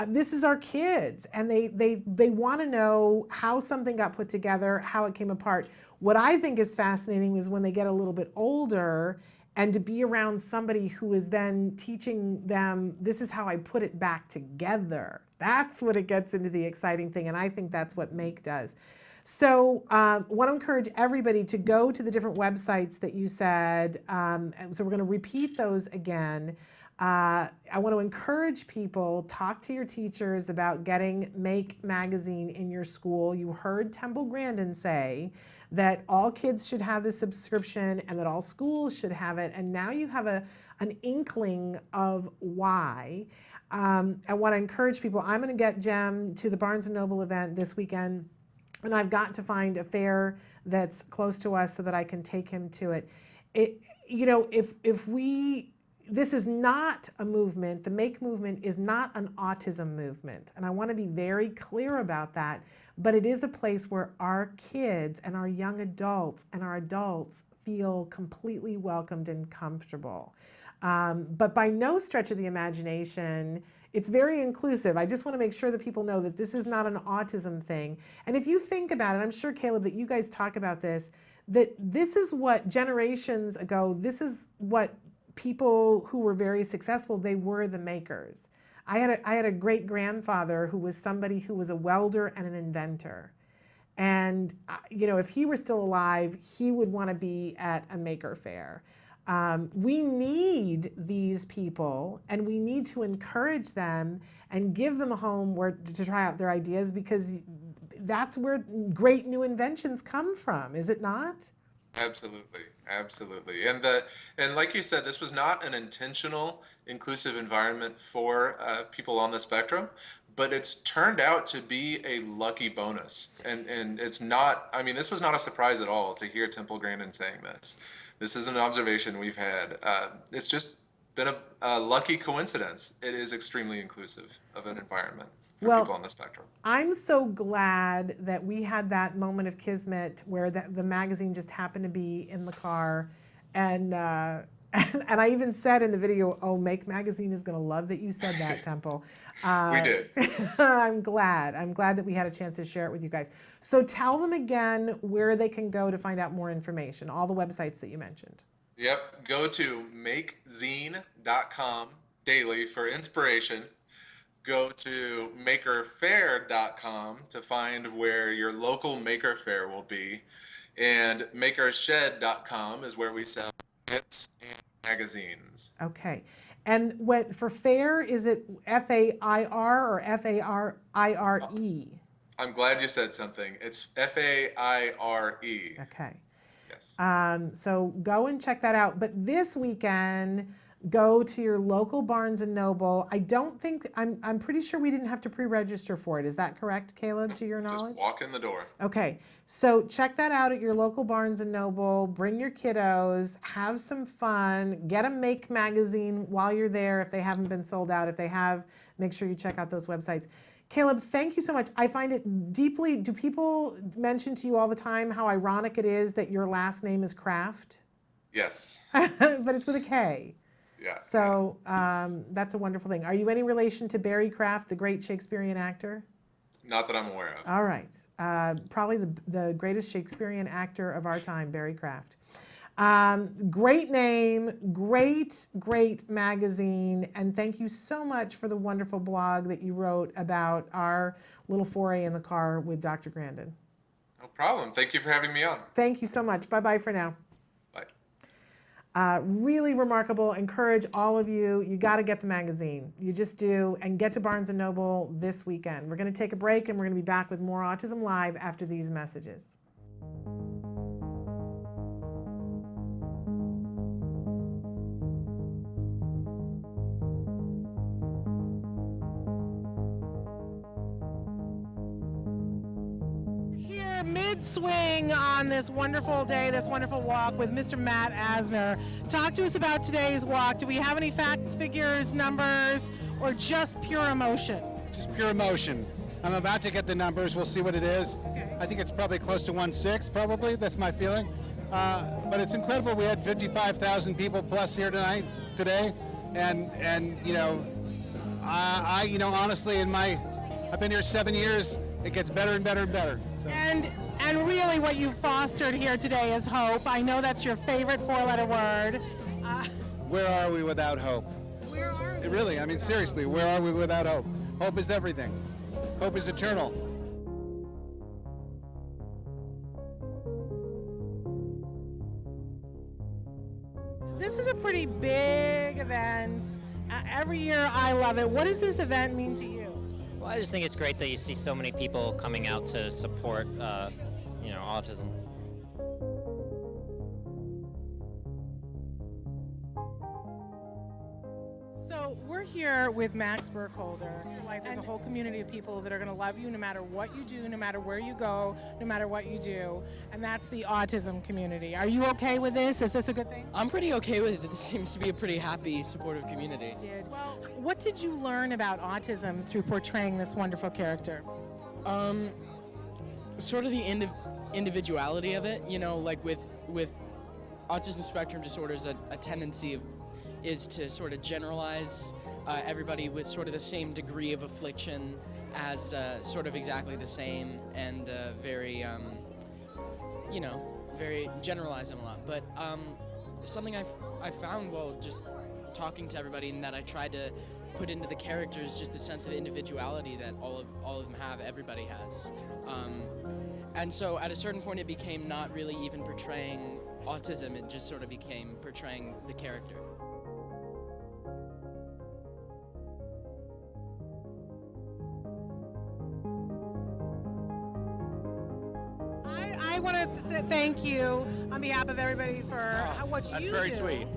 This is our kids, and they want to know how something got put together, how it came apart. What I think is fascinating is when they get a little bit older and to be around somebody who is then teaching them, this is how I put it back together. That's what it gets into the exciting thing, and I think that's what Make does. So I want to encourage everybody to go to the different websites that you said. So we're going to repeat those again. I want to encourage people, talk to your teachers about getting Make magazine in your school. You heard Temple Grandin say that all kids should have this subscription and that all schools should have it. And now you have an inkling of why. I want to encourage people. I'm going to get Jem to the Barnes & Noble event this weekend, and I've got to find a fair that's close to us so that I can take him to it. This is not a movement. The Make movement is not an autism movement. And I want to be very clear about that. But it is a place where our kids and our young adults and our adults feel completely welcomed and comfortable. But by no stretch of the imagination, it's very inclusive. I just want to make sure that people know that this is not an autism thing. And if you think about it, I'm sure, Caleb, that you guys talk about this, that this is what generations ago, this is what people who were very successful, they were the makers. I had a great grandfather who was somebody who was a welder and an inventor. And, if he were still alive, he would want to be at a maker fair. We need these people, and we need to encourage them and give them a home to try out their ideas, because that's where great new inventions come from, is it not? Absolutely, absolutely. And like you said, this was not an intentional inclusive environment for people on the spectrum, but it's turned out to be a lucky bonus. And it's not, I mean, this was not a surprise at all to hear Temple Grandin saying this. This is an observation we've had. It's just been a lucky coincidence. It is extremely inclusive of an environment for people on the spectrum. I'm so glad that we had that moment of kismet where the magazine just happened to be in the car. And I even said in the video, oh, Make Magazine is going to love that you said that, Temple. We did. I'm glad that we had a chance to share it with you guys. So tell them again where they can go to find out more information, all the websites that you mentioned. Yep, go to makezine.com daily for inspiration. Go to makerfair.com to find where your local Maker Fair will be. And makershed.com is where we sell kits and magazines. Okay. And for fair, is it F-A-I-R or F-A-R-I-R-E? I'm glad you said something. It's F-A-I-R-E. Okay. Yes. So go and check that out. But this weekend, go to your local Barnes & Noble. I'm pretty sure we didn't have to pre-register for it. Is that correct, Caleb, to your knowledge? Just walk in the door. Okay. So check that out at your local Barnes & Noble. Bring your kiddos. Have some fun. Get a Make magazine while you're there if they haven't been sold out. If they have, make sure you check out those websites. Caleb, thank you so much. I find it deeply, do people mention to you all the time how ironic it is that your last name is Kraft? Yes. But it's with a K. Yeah. So that's a wonderful thing. Are you any relation to Barry Kraft, the great Shakespearean actor? Not that I'm aware of. All right. Probably the greatest Shakespearean actor of our time, Barry Kraft. Great name, great magazine, and thank you so much for the wonderful blog that you wrote about our little foray in the car with Dr. Grandin. No problem. Thank you for having me on. Thank you so much. Bye-bye for now. Bye. Really remarkable. Encourage all of you. You got to get the magazine. You just do. And get to Barnes & Noble this weekend. We're going to take a break, and we're going to be back with more Autism Live after these messages. Mid-swing on this wonderful day, this wonderful walk with Mr. Matt Asner. Talk to us about today's walk. Do we have any facts, figures, numbers, or just pure emotion? Just pure emotion. I'm about to get the numbers. We'll see what it is. Okay. I think it's probably close to 1.6, probably. That's my feeling. But it's incredible. We had 55,000 people plus here today, and you know, honestly, I've been here 7 years. It gets better and better and better. So. And really what you've fostered here today is hope. I know that's your favorite four-letter word. Where are we without hope? Where are we? Really, I mean, seriously, where are we without hope? Hope is everything. Hope is eternal. This is a pretty big event. Every year I love it. What does this event mean to you? Well, I just think it's great that you see so many people coming out to support, autism. So So we're here with Max Burkholder. Life is a whole community of people that are going to love you no matter what you do, no matter where you go, no matter what you do. And that's the autism community. Are you okay with this? Is this a good thing? I'm pretty okay with it. This seems to be a pretty happy, supportive community. Well, what did you learn about autism through portraying this wonderful character? Sort of the individuality of it, you know, like with autism spectrum disorders, a tendency is to sort of generalize everybody with sort of the same degree of affliction as sort of exactly the same, and very, very generalize them a lot. But something I found while just talking to everybody, and that I tried to put into the characters, just the sense of individuality that all of them have, everybody has. And so at a certain point it became not really even portraying autism, it just sort of became portraying the character. I want to say thank you on behalf of everybody for what you do. That's very sweet.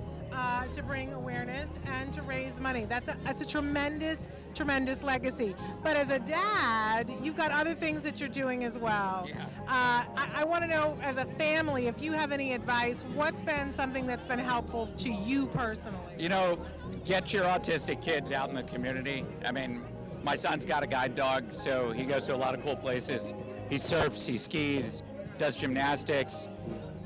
To bring awareness and to raise money. That's a tremendous, tremendous legacy. But as a dad, you've got other things that you're doing as well. Yeah. I want to know, as a family, if you have any advice, what's been something that's been helpful to you personally? You know, get your autistic kids out in the community. I mean, my son's got a guide dog, so he goes to a lot of cool places. He surfs, he skis, does gymnastics.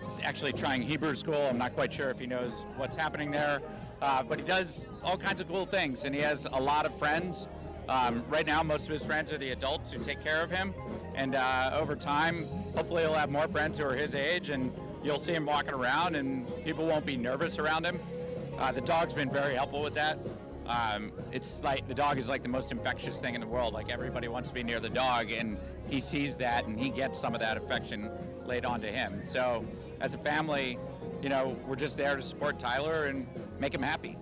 He's actually trying Hebrew school. I'm not quite sure if he knows what's happening there, but he does all kinds of cool things, and he has a lot of friends. Right now, most of his friends are the adults who take care of him, and over time, hopefully he'll have more friends who are his age, and you'll see him walking around, and people won't be nervous around him. The dog's been very helpful with that. It's like the dog is like the most infectious thing in the world. Like, everybody wants to be near the dog, and he sees that, and he gets some of that affection laid onto him. So as a family, you know, we're just there to support Tyler and make him happy.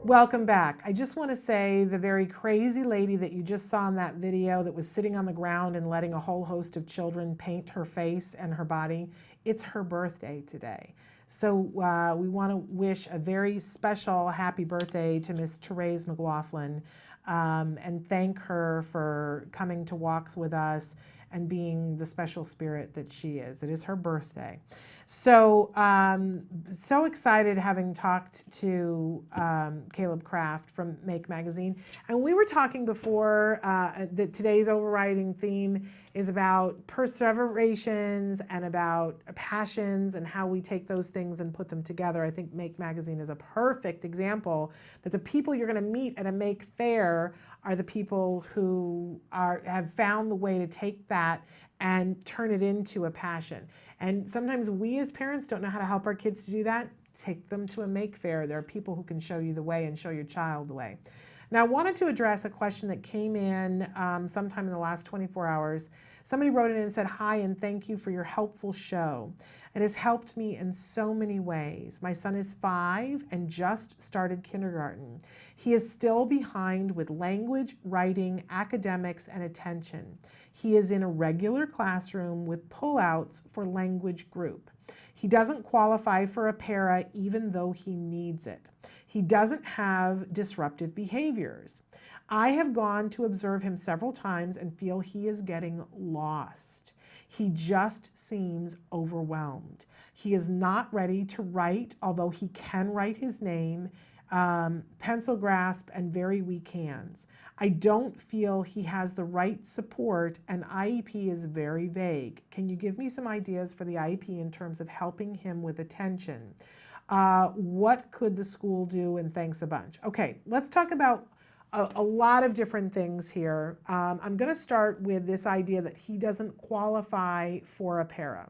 Welcome back. I just want to say the very crazy lady that you just saw in that video that was sitting on the ground and letting a whole host of children paint her face and her body, it's her birthday today. So we want to wish a very special happy birthday to Miss Therese McLaughlin and thank her for coming to walks with us and being the special spirit that she is. It is her birthday. So, so excited having talked to Caleb Kraft from Make Magazine. And we were talking before that today's overriding theme is about perseverations and about passions and how we take those things and put them together. I think Make Magazine is a perfect example that the people you're going to meet at a Make Fair are the people who have found the way to take that and turn it into a passion. And sometimes we as parents don't know how to help our kids to do that. Take them to a Make Fair. There are people who can show you the way and show your child the way. Now, I wanted to address a question that came in sometime in the last 24 hours. Somebody wrote in and said, "Hi, and thank you for your helpful show. It has helped me in so many ways. My son is 5 and just started kindergarten. He is still behind with language, writing, academics, and attention. He is in a regular classroom with pullouts for language group. He doesn't qualify for a para even though he needs it. He doesn't have disruptive behaviors. I have gone to observe him several times and feel he is getting lost. He just seems overwhelmed. He is not ready to write, although he can write his name, pencil grasp, and very weak hands. I don't feel he has the right support, and IEP is very vague. Can you give me some ideas for the IEP in terms of helping him with attention? What could the school do? And thanks a bunch." Okay, let's talk about a lot of different things here. I'm going to start with this idea that he doesn't qualify for a para.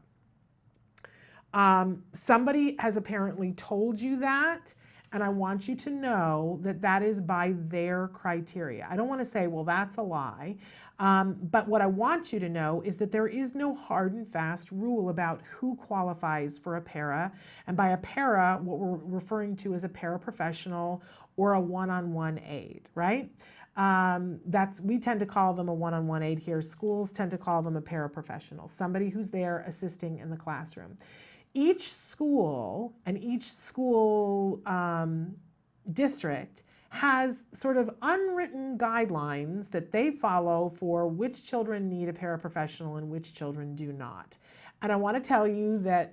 Somebody has apparently told you that, and I want you to know that that is by their criteria. I don't want to say, well, that's a lie. But what I want you to know is that there is no hard and fast rule about who qualifies for a para. And by a para, what we're referring to is a paraprofessional or a one-on-one aide, right? We tend to call them a one-on-one aide here. Schools tend to call them a paraprofessional, somebody who's there assisting in the classroom. Each school and each school district has sort of unwritten guidelines that they follow for which children need a paraprofessional and which children do not. And I want to tell you that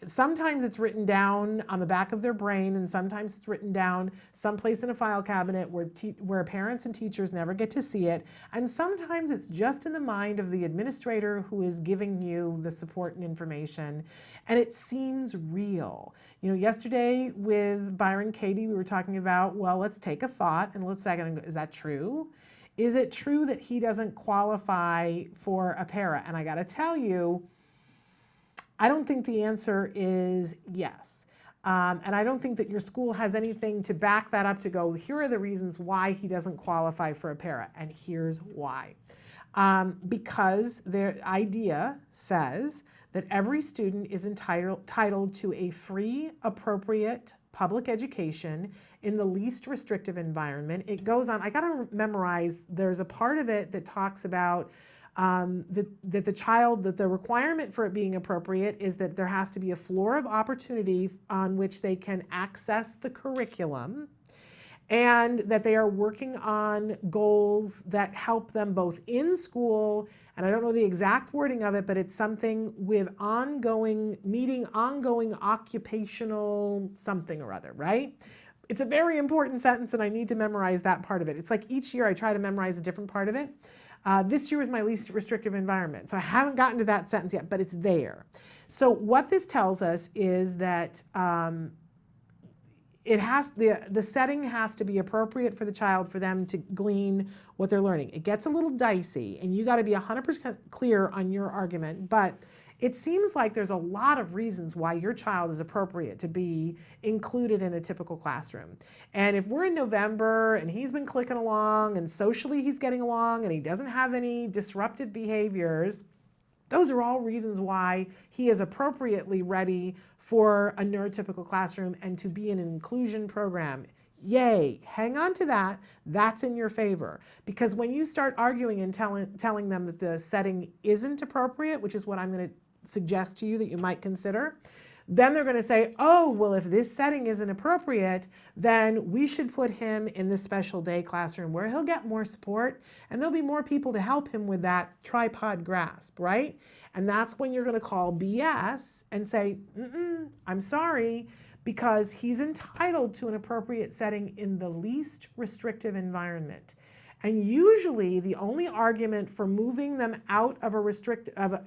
sometimes it's written down on the back of their brain, and sometimes it's written down someplace in a file cabinet where parents and teachers never get to see it. And sometimes it's just in the mind of the administrator who is giving you the support and information. And it seems real. You know, yesterday with Byron Katie, we were talking about, well, let's take a thought and let's second, is that true? Is it true that he doesn't qualify for a para? And I got to tell you, I don't think the answer is yes. And I don't think that your school has anything to back that up to go, here are the reasons why he doesn't qualify for a para, and here's why. Because their idea says that every student is entitled to a free, appropriate public education in the least restrictive environment. It goes on, I gotta memorize, there's a part of it that talks about that the requirement for it being appropriate is that there has to be a floor of opportunity on which they can access the curriculum, and that they are working on goals that help them both in school, and I don't know the exact wording of it, but it's something with ongoing occupational something or other, right? It's a very important sentence, and I need to memorize that part of it. It's like each year I try to memorize a different part of it. This year was my least restrictive environment, so I haven't gotten to that sentence yet, but it's there. So what this tells us is that the setting has to be appropriate for the child for them to glean what they're learning. It gets a little dicey, and you got to be 100% clear on your argument, but it seems like there's a lot of reasons why your child is appropriate to be included in a typical classroom. And if we're in November and he's been clicking along and socially he's getting along and he doesn't have any disruptive behaviors, those are all reasons why he is appropriately ready for a neurotypical classroom and to be in an inclusion program. Yay, hang on to that. That's in your favor. Because when you start arguing and telling them that the setting isn't appropriate, which is what I'm going to suggest to you that you might consider, then they're going to say, oh, well, if this setting isn't appropriate, then we should put him in the special day classroom where he'll get more support and there'll be more people to help him with that tripod grasp, right? And that's when you're going to call BS and say, I'm sorry, because he's entitled to an appropriate setting in the least restrictive environment. And usually the only argument for moving them out of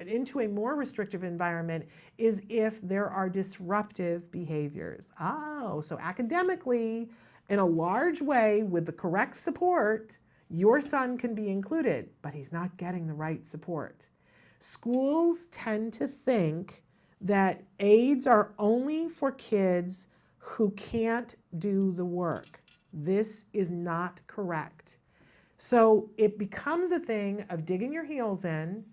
into a more restrictive environment is if there are disruptive behaviors. Oh, so academically, in a large way, with the correct support, your son can be included, but he's not getting the right support. Schools tend to think that aides are only for kids who can't do the work. This is not correct. So it becomes a thing of digging your heels in,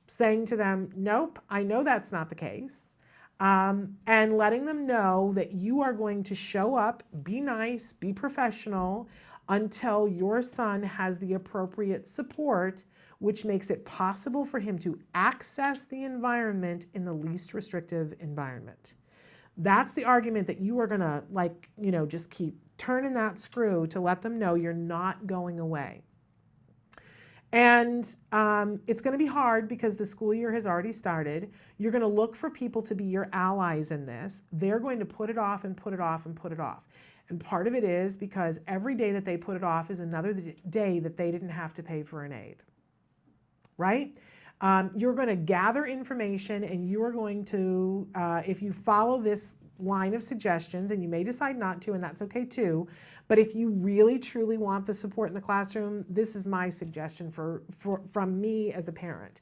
saying to them, nope, I know that's not the case, and letting them know that you are going to show up, be nice, be professional, until your son has the appropriate support, which makes it possible for him to access the environment in the least restrictive environment. That's the argument that you are gonna, just keep turning that screw to let them know you're not going away. And it's going to be hard because the school year has already started. You're going to look for people to be your allies in this. They're going to put it off and put it off and put it off. And part of it is because every day that they put it off is another day that they didn't have to pay for an aide, right? You're going to gather information, and you are going to, if you follow this line of suggestions, and you may decide not to, and that's okay too, but if you really truly want the support in the classroom, this is my suggestion from me as a parent.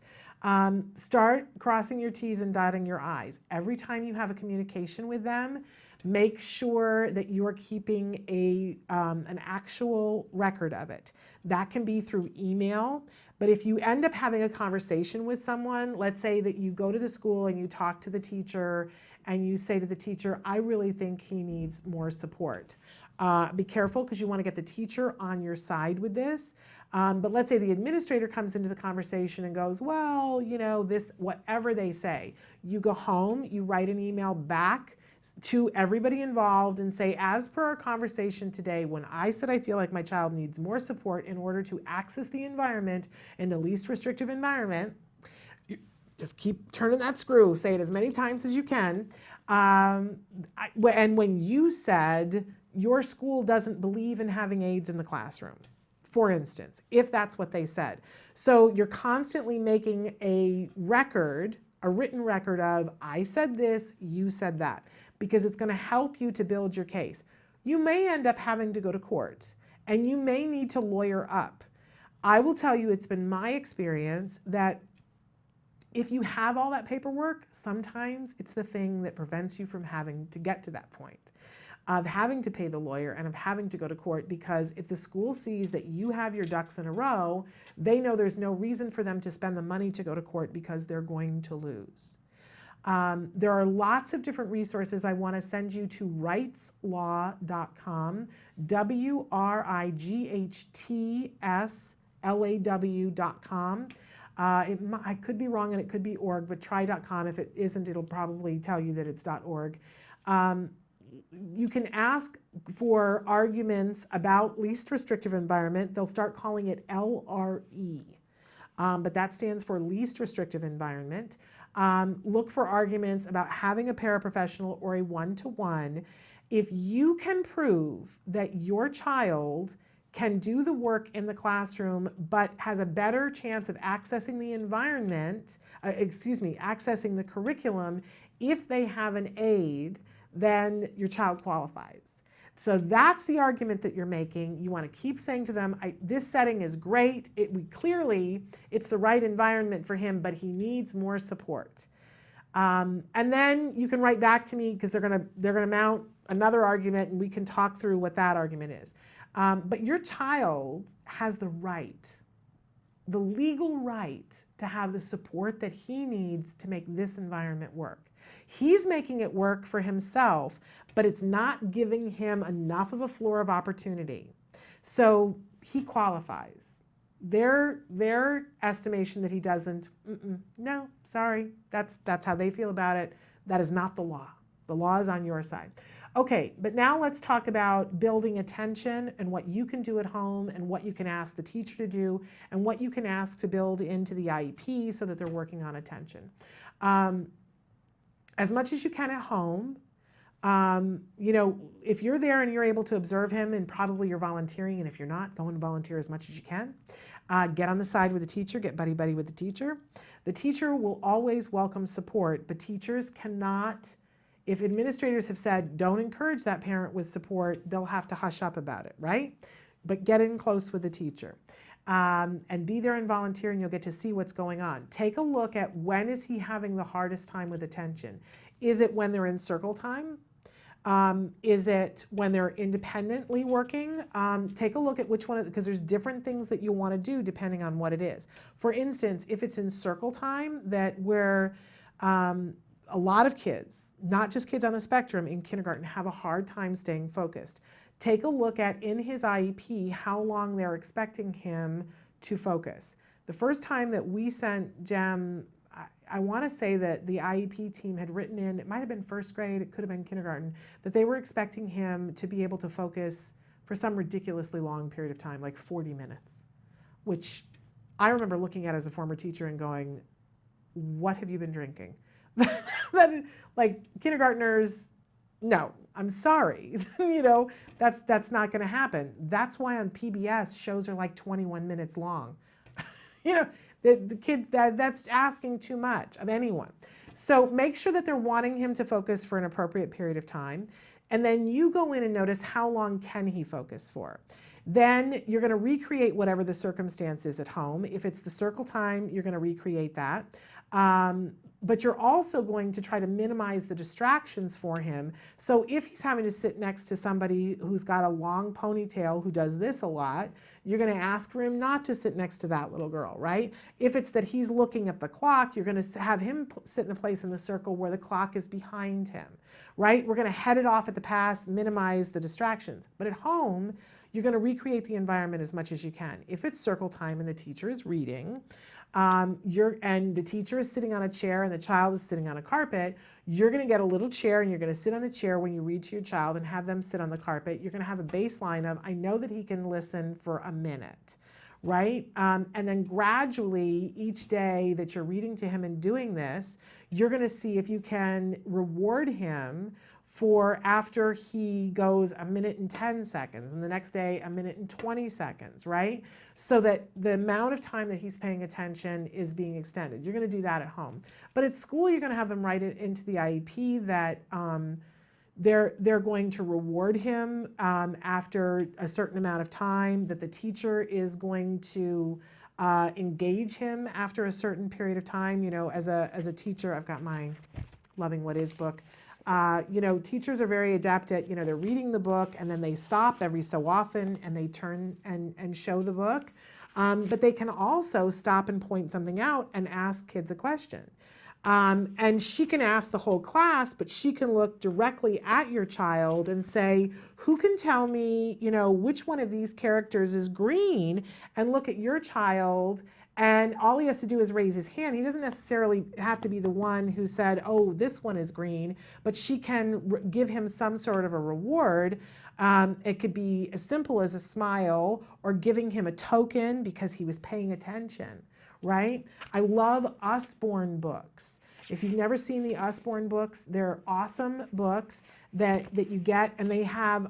Start crossing your T's and dotting your I's. Every time you have a communication with them, make sure that you are keeping an actual record of it. That can be through email, but if you end up having a conversation with someone, let's say that you go to the school and you talk to the teacher and you say to the teacher, I really think he needs more support. Be careful because you want to get the teacher on your side with this. But let's say the administrator comes into the conversation and goes, well, you know, this, whatever they say, you go home, you write an email back to everybody involved and say, as per our conversation today, when I said I feel like my child needs more support in order to access the environment in the least restrictive environment, just keep turning that screw, say it as many times as you can. And when you said your school doesn't believe in having aides in the classroom, for instance, if that's what they said. So you're constantly making a record, a written record of, I said this, you said that, because it's going to help you to build your case. You may end up having to go to court, and you may need to lawyer up. I will tell you, it's been my experience that if you have all that paperwork, sometimes it's the thing that prevents you from having to get to that point of having to pay the lawyer and of having to go to court, because if the school sees that you have your ducks in a row, they know there's no reason for them to spend the money to go to court because they're going to lose. There are lots of different resources. I want to send you to rightslaw.com, WRIGHTSLAW.com. I could be wrong and it could be org, but try.com. If it isn't, it'll probably tell you that it's .org. You can ask for arguments about least restrictive environment. They'll start calling it LRE, but that stands for least restrictive environment. Look for arguments about having a paraprofessional or a one-to-one. If you can prove that your child can do the work in the classroom, but has a better chance of accessing the environment, accessing the curriculum, if they have an aide, then your child qualifies. So that's the argument that you're making. You want to keep saying to them, this setting is great. It's the right environment for him, but he needs more support. And then you can write back to me because they're gonna mount another argument, and we can talk through what that argument is. But your child has the legal right to have the support that he needs to make this environment work. He's making it work for himself, but it's not giving him enough of a floor of opportunity. So he qualifies. Their estimation that he doesn't, no, sorry, that's how they feel about it. That is not the law. The law is on your side. Okay, but now let's talk about building attention and what you can do at home and what you can ask the teacher to do and what you can ask to build into the IEP so that they're working on attention. As much as you can at home, if you're there and you're able to observe him, and probably you're volunteering, and if you're not, go and volunteer as much as you can. Get on the side with the teacher, get buddy-buddy with the teacher. The teacher will always welcome support, but teachers cannot, if administrators have said, don't encourage that parent with support, they'll have to hush up about it, right? But get in close with the teacher. And be there and volunteer, and you'll get to see what's going on. Take a look at when is he having the hardest time with attention. Is it when they're in circle time? Is it when they're independently working? Take a look at which one, because there's different things that you want to do depending on what it is. For instance, if it's in circle time, that where a lot of kids, not just kids on the spectrum in kindergarten, have a hard time staying focused. Take a look at, in his IEP, how long they're expecting him to focus. The first time that we sent Jem, I want to say that the IEP team had written in, it might have been first grade, it could have been kindergarten, that they were expecting him to be able to focus for some ridiculously long period of time, like 40 minutes, which I remember looking at as a former teacher and going, what have you been drinking? Like kindergartners, no, I'm sorry. That's not going to happen. That's why on PBS shows are like 21 minutes long. The kid, that's asking too much of anyone. So make sure that they're wanting him to focus for an appropriate period of time. And then you go in and notice how long can he focus for. Then you're going to recreate whatever the circumstance is at home. If it's the circle time, you're going to recreate that. but you're also going to try to minimize the distractions for him. So if he's having to sit next to somebody who's got a long ponytail who does this a lot, you're going to ask for him not to sit next to that little girl, right? If it's that he's looking at the clock, you're going to have him sit in a place in the circle where the clock is behind him, right? We're going to head it off at the pass, minimize the distractions. But at home, you're going to recreate the environment as much as you can. If it's circle time and the teacher is reading, and the teacher is sitting on a chair and the child is sitting on a carpet, you're going to get a little chair and you're going to sit on the chair when you read to your child and have them sit on the carpet. You're going to have a baseline of, I know that he can listen for a minute, right? And then gradually, each day that you're reading to him and doing this, you're going to see if you can reward him for after he goes a minute and 10 seconds, and the next day a minute and 20 seconds, right? So that the amount of time that he's paying attention is being extended. You're going to do that at home. But at school, you're going to have them write it into the IEP that they're going to reward him after a certain amount of time, that the teacher is going to engage him after a certain period of time. You know, as a teacher, I've got my Loving What Is book. You know, teachers are very adept at, you know, they're reading the book and then they stop every so often and they turn and show the book. But they can also stop and point something out and ask kids a question. And she can ask the whole class, but she can look directly at your child and say, who can tell me, you know, which one of these characters is green? And look at your child, and all he has to do is raise his hand. He doesn't necessarily have to be the one who said, oh, this one is green, but she can give him some sort of a reward. It could be as simple as a smile or giving him a token because he was paying attention, right? I love Usborne books. If you've never seen the Usborne books, they're awesome books that you get, and they have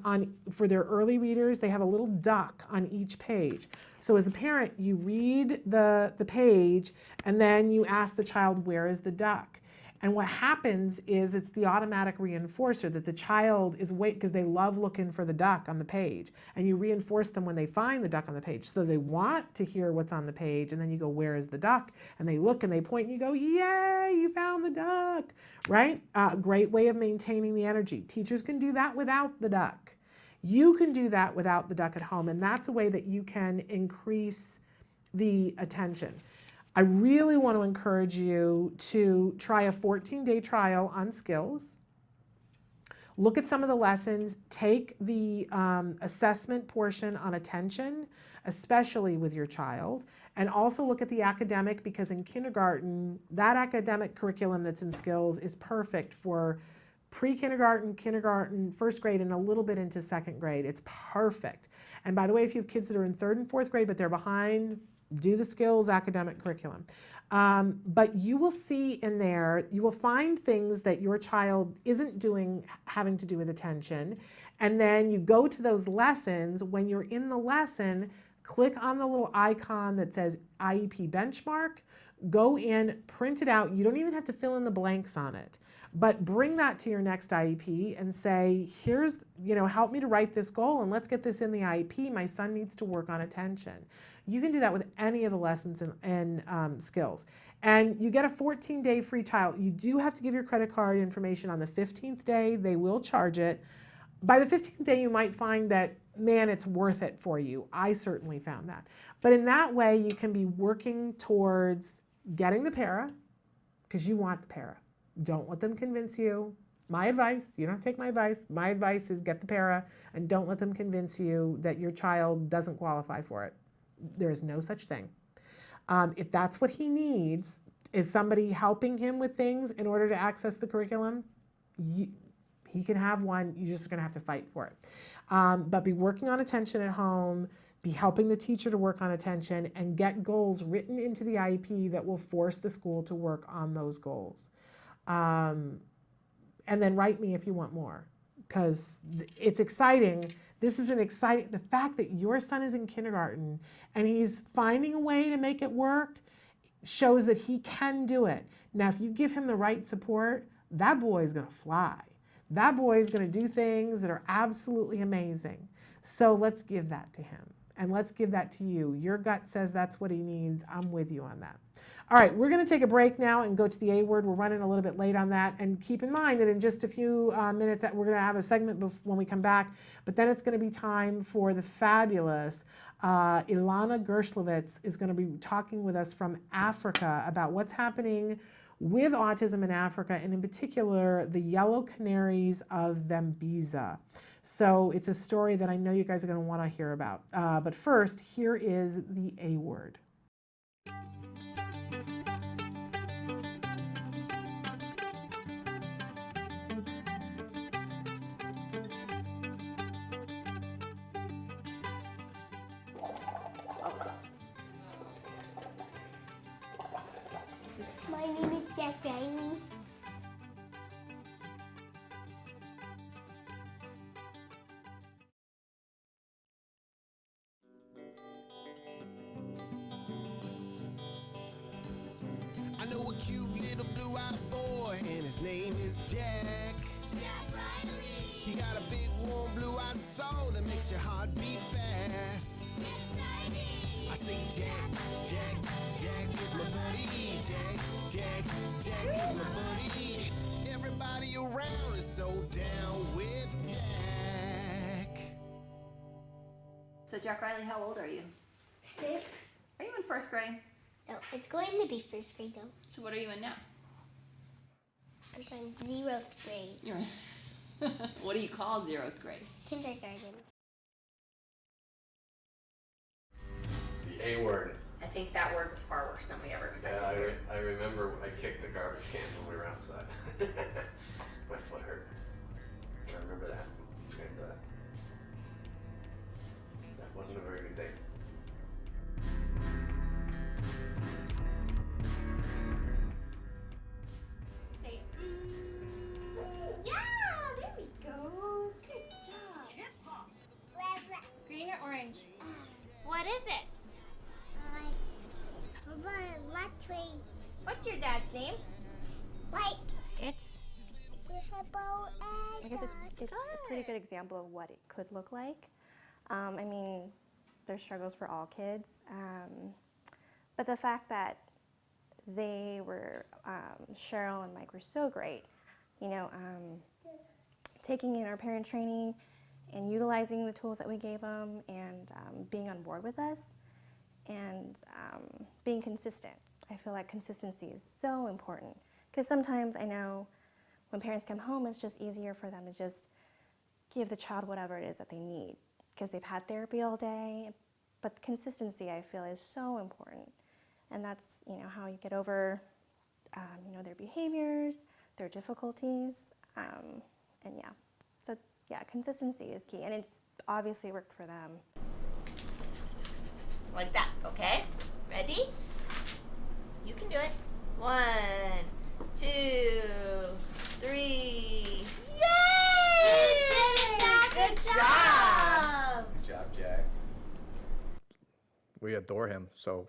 for their early readers, they have a little duck on each page. So as a parent, you read the page and then you ask the child, where is the duck? And what happens is it's the automatic reinforcer that the child is because they love looking for the duck on the page. And you reinforce them when they find the duck on the page. So they want to hear what's on the page. And then you go, where is the duck? And they look and they point and you go, yay, you found the duck, right? Great way of maintaining the energy. Teachers can do that without the duck. You can do that without the duck at home. And that's a way that you can increase the attention. I really want to encourage you to try a 14-day trial on skills. Look at some of the lessons. Take the assessment portion on attention, especially with your child. And also look at the academic, because in kindergarten, that academic curriculum that's in skills is perfect for pre-kindergarten, kindergarten, first grade, and a little bit into second grade. It's perfect. And by the way, if you have kids that are in third and fourth grade, but they're behind, do the skills academic curriculum. But you will see in there, you will find things that your child isn't doing having to do with attention. And then you go to those lessons. When you're in the lesson, click on the little icon that says IEP benchmark, go in, print it out. You don't even have to fill in the blanks on it, but bring that to your next IEP and say, here's, you know, help me to write this goal and let's get this in the IEP. My son needs to work on attention. You can do that with any of the lessons and skills. And you get a 14-day free trial. You do have to give your credit card information on the 15th day. They will charge it. By the 15th day, you might find that, man, it's worth it for you. I certainly found that. But in that way, you can be working towards getting the para, because you want the para. Don't let them convince you. My advice, you don't take my advice. My advice is get the para and don't let them convince you that your child doesn't qualify for it. There is no such thing. If that's what he needs, is somebody helping him with things in order to access the curriculum, he can have one. You're just going to have to fight for it. But be working on attention at home, be helping the teacher to work on attention, and get goals written into the IEP that will force the school to work on those goals. And then write me if you want more, because it's exciting. This is the fact that your son is in kindergarten and he's finding a way to make it work shows that he can do it. Now, if you give him the right support, that boy is going to fly. That boy is going to do things that are absolutely amazing. So let's give that to him. And let's give that to you. Your gut says that's what he needs. I'm with you on that. All right, we're going to take a break now and go to the A word. We're running a little bit late on that. And keep in mind that in just a few minutes, that we're going to have a segment when we come back. But then it's going to be time for the fabulous Ilana Gershlovitz is going to be talking with us from Africa about what's happening with autism in Africa, and in particular, the yellow canaries of Zambeza. So it's a story that I know you guys are going to want to hear about. But first, here is the A word. My name is Jargon. I know a cute little blue-eyed boy, and his name is Jack. Jack Riley. He got a big, warm, blue-eyed soul that makes your heart beat fast. I say Jack, Jack, Jack is my buddy. Jack, Jack, Jack is my buddy. Everybody around is so down with Jack. So Jack Riley, how old are you? 6. Are you in first grade? No, it's going to be first grade though. So what are you in now? I'm going 0th grade. You're in. What do you call 0th grade? Kindergarten. The A word. I think that word was far worse than we ever expected. Yeah, I remember I kicked the garbage can when we were outside. My foot hurt. I remember that. And that wasn't a very good day. Say, yeah, there we go. Good job. Green or orange? What is it? What's your dad's name? White. It's, I guess it's a pretty good example of what it could look like. I mean, there's struggles for all kids, but the fact that they were, Cheryl and Mike were so great, you know, taking in our parent training and utilizing the tools that we gave them, and being on board with us, and being consistent. I feel like consistency is so important, because sometimes I know when parents come home, it's just easier for them to just give the child whatever it is that they need, because they've had therapy all day. But consistency, I feel, is so important, and that's, you know, how you get over you know, their behaviors, their difficulties, and yeah. So yeah, consistency is key, and it's obviously worked for them. Like that, okay? Ready? You can do it. 1, 2, 3. Yay! Good job! Good job, Jack. We adore him, so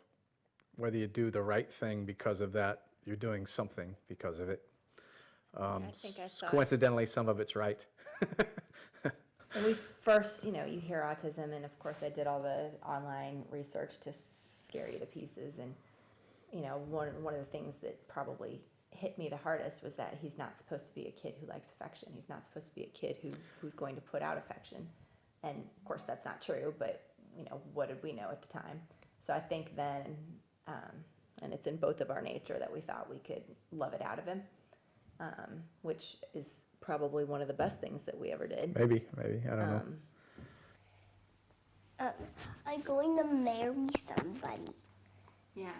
whether you do the right thing because of that, you're doing something because of it. I think I saw coincidentally, some of it's right. When we first, you know, you hear autism, and of course I did all the online research to scare you to pieces, and you know, one of the things that probably hit me the hardest was that he's not supposed to be a kid who likes affection. He's not supposed to be a kid who's going to put out affection, and of course that's not true, but you know, what did we know at the time? So I think then, and it's in both of our nature, that we thought we could love it out of him, which is probably one of the best things that we ever did. Maybe, I don't know. I'm going to marry somebody. Yeah.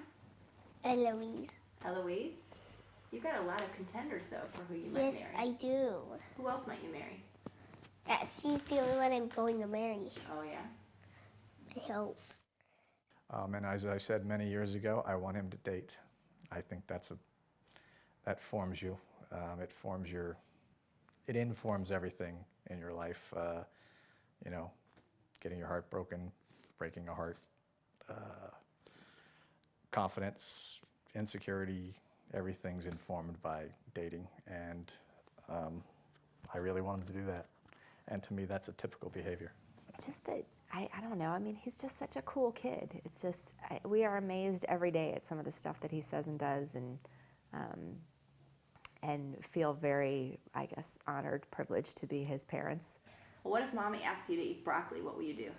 Eloise. Eloise? You've got a lot of contenders, though, for who you might Yes, marry. I do. Who else might you marry? She's the only one I'm going to marry. Oh, yeah? I hope. And as I said many years ago, I want him to date. I think that forms you. It informs everything in your life. You know, getting your heart broken, breaking a heart, confidence, insecurity, everything's informed by dating. And I really want him to do that. And to me, that's a typical behavior. Just that I don't know. I mean, he's just such a cool kid. It's just, we are amazed every day at some of the stuff that he says and does, and feel very, I guess, honored, privileged to be his parents. Well, what if Mommy asks you to eat broccoli? What will you do?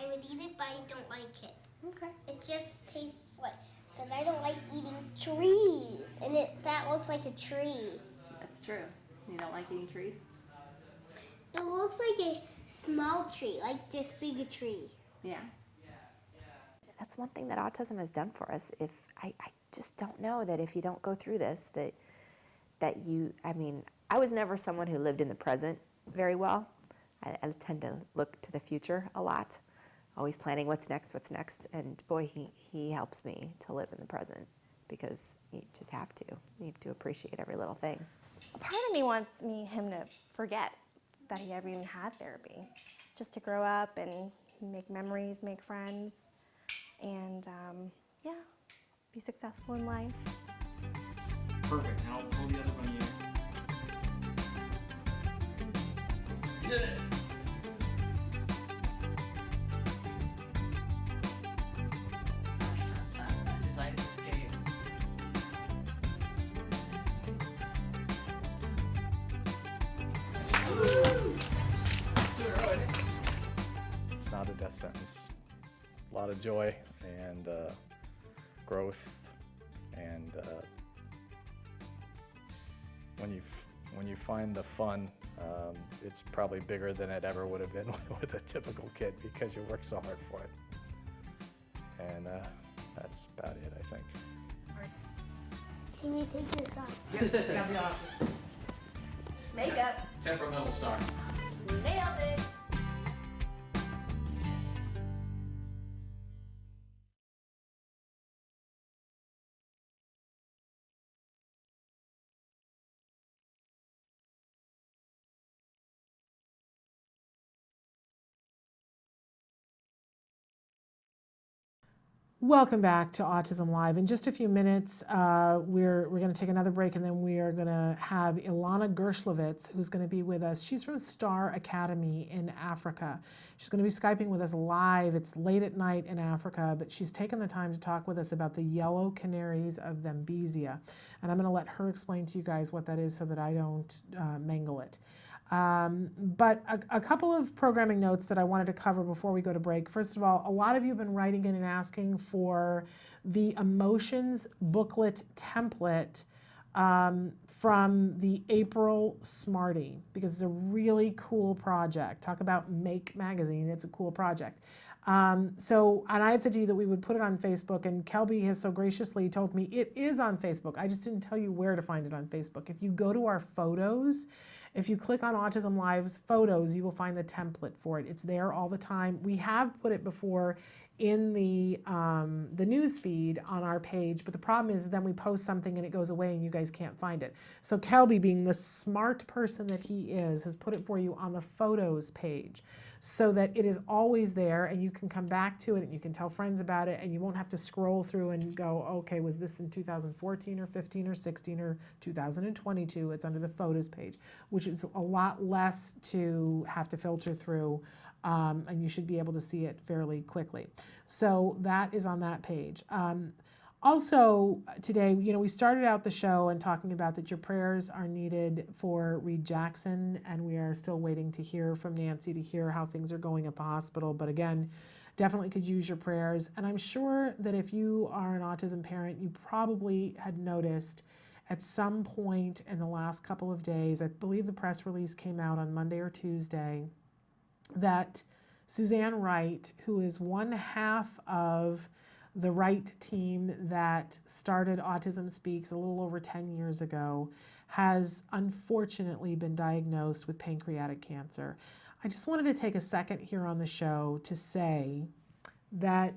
I would eat it, but I don't like it. Okay. It just tastes like, because I don't like eating trees, and that looks like a tree. That's true. You don't like eating trees? It looks like a small tree, like this big a tree. Yeah. That's one thing that autism has done for us. If I just don't know that if you don't go through this, that you, I mean, I was never someone who lived in the present very well. I tend to look to the future a lot, always planning what's next, and boy, he helps me to live in the present, because you just have to. You have to appreciate every little thing. Part of me wants him to forget that he ever even had therapy, just to grow up and make memories, make friends, and yeah, be successful in life. Perfect. Now pull the other one here. You did it. Design escape. It's not a death sentence. A lot of joy and growth, and when you find the fun, it's probably bigger than it ever would have been with a typical kid, because you work so hard for it. And that's about it, I think. Can you take this off? Yep, be off. Makeup. Temperamental star. Nailed it. Welcome back to Autism Live. In just a few minutes, we're going to take another break, and then we are going to have Ilana Gershlovitz, who's going to be with us. She's from Star Academy in Africa. She's going to be Skyping with us live. It's late at night in Africa, but she's taken the time to talk with us about the yellow canaries of Zambezia. And I'm going to let her explain to you guys what that is so that I don't mangle it. But a couple of programming notes that I wanted to cover before we go to break. First of all, a lot of you have been writing in and asking for the emotions booklet template from the April Smarty, because it's a really cool project. Talk about Make Magazine, it's a cool project. And I had said to you that we would put it on Facebook, and Kelby has so graciously told me it is on Facebook. I just didn't tell you where to find it on Facebook. If you go to our photos, if you click on Autism Live's photos, you will find the template for it. It's there all the time. We have put it before in the news feed on our page, but the problem is then we post something and it goes away and you guys can't find it. So Kelby, being the smart person that he is, has put it for you on the photos page, so that it is always there and you can come back to it and you can tell friends about it, and you won't have to scroll through and go, okay, was this in 2014 or 15 or 16 or 2022? It's under the photos page, which is a lot less to have to filter through, and you should be able to see it fairly quickly. So that is on that page. Also today, we started out the show and talking about that your prayers are needed for Reed Jackson, and we are still waiting to hear from Nancy to hear how things are going at the hospital. But again, definitely could use your prayers. And I'm sure that if you are an autism parent, you probably had noticed at some point in the last couple of days, I believe the press release came out on Monday or Tuesday, that Suzanne Wright, who is one half of the Wright team that started Autism Speaks a little over 10 years ago, has unfortunately been diagnosed with pancreatic cancer. I just wanted to take a second here on the show to say that,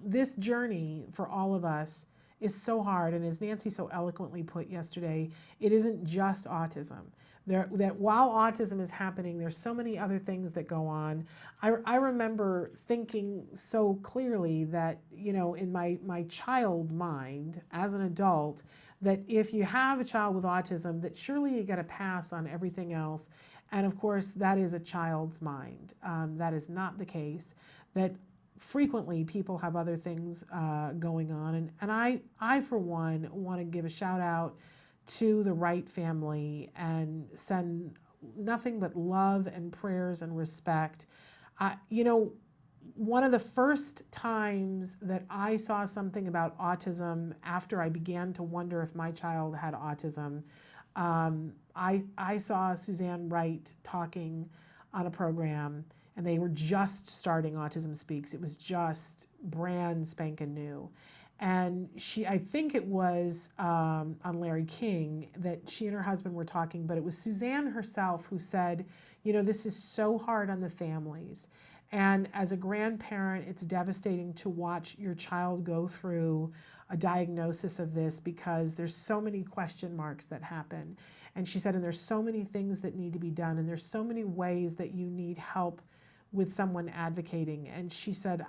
this journey for all of us is so hard. And as Nancy so eloquently put yesterday, it isn't just autism. That while autism is happening, there's so many other things that go on. I remember thinking so clearly that, in my child mind as an adult, that if you have a child with autism, that surely you get a pass on everything else. And of course, that is a child's mind. That is not the case. That frequently people have other things going on. And I, for one, want to give a shout out to the Wright family and send nothing but love and prayers and respect. You know, one of the first times that I saw something about autism after I began to wonder if my child had autism, I saw Suzanne Wright talking on a program, and they were just starting Autism Speaks. It was just brand spanking new. And I think it was on Larry King that she and her husband were talking, but it was Suzanne herself who said, you know, this is so hard on the families. And as a grandparent, it's devastating to watch your child go through a diagnosis of this because there's so many question marks that happen. And she said, and there's so many things that need to be done, and there's so many ways that you need help with someone advocating. And she said,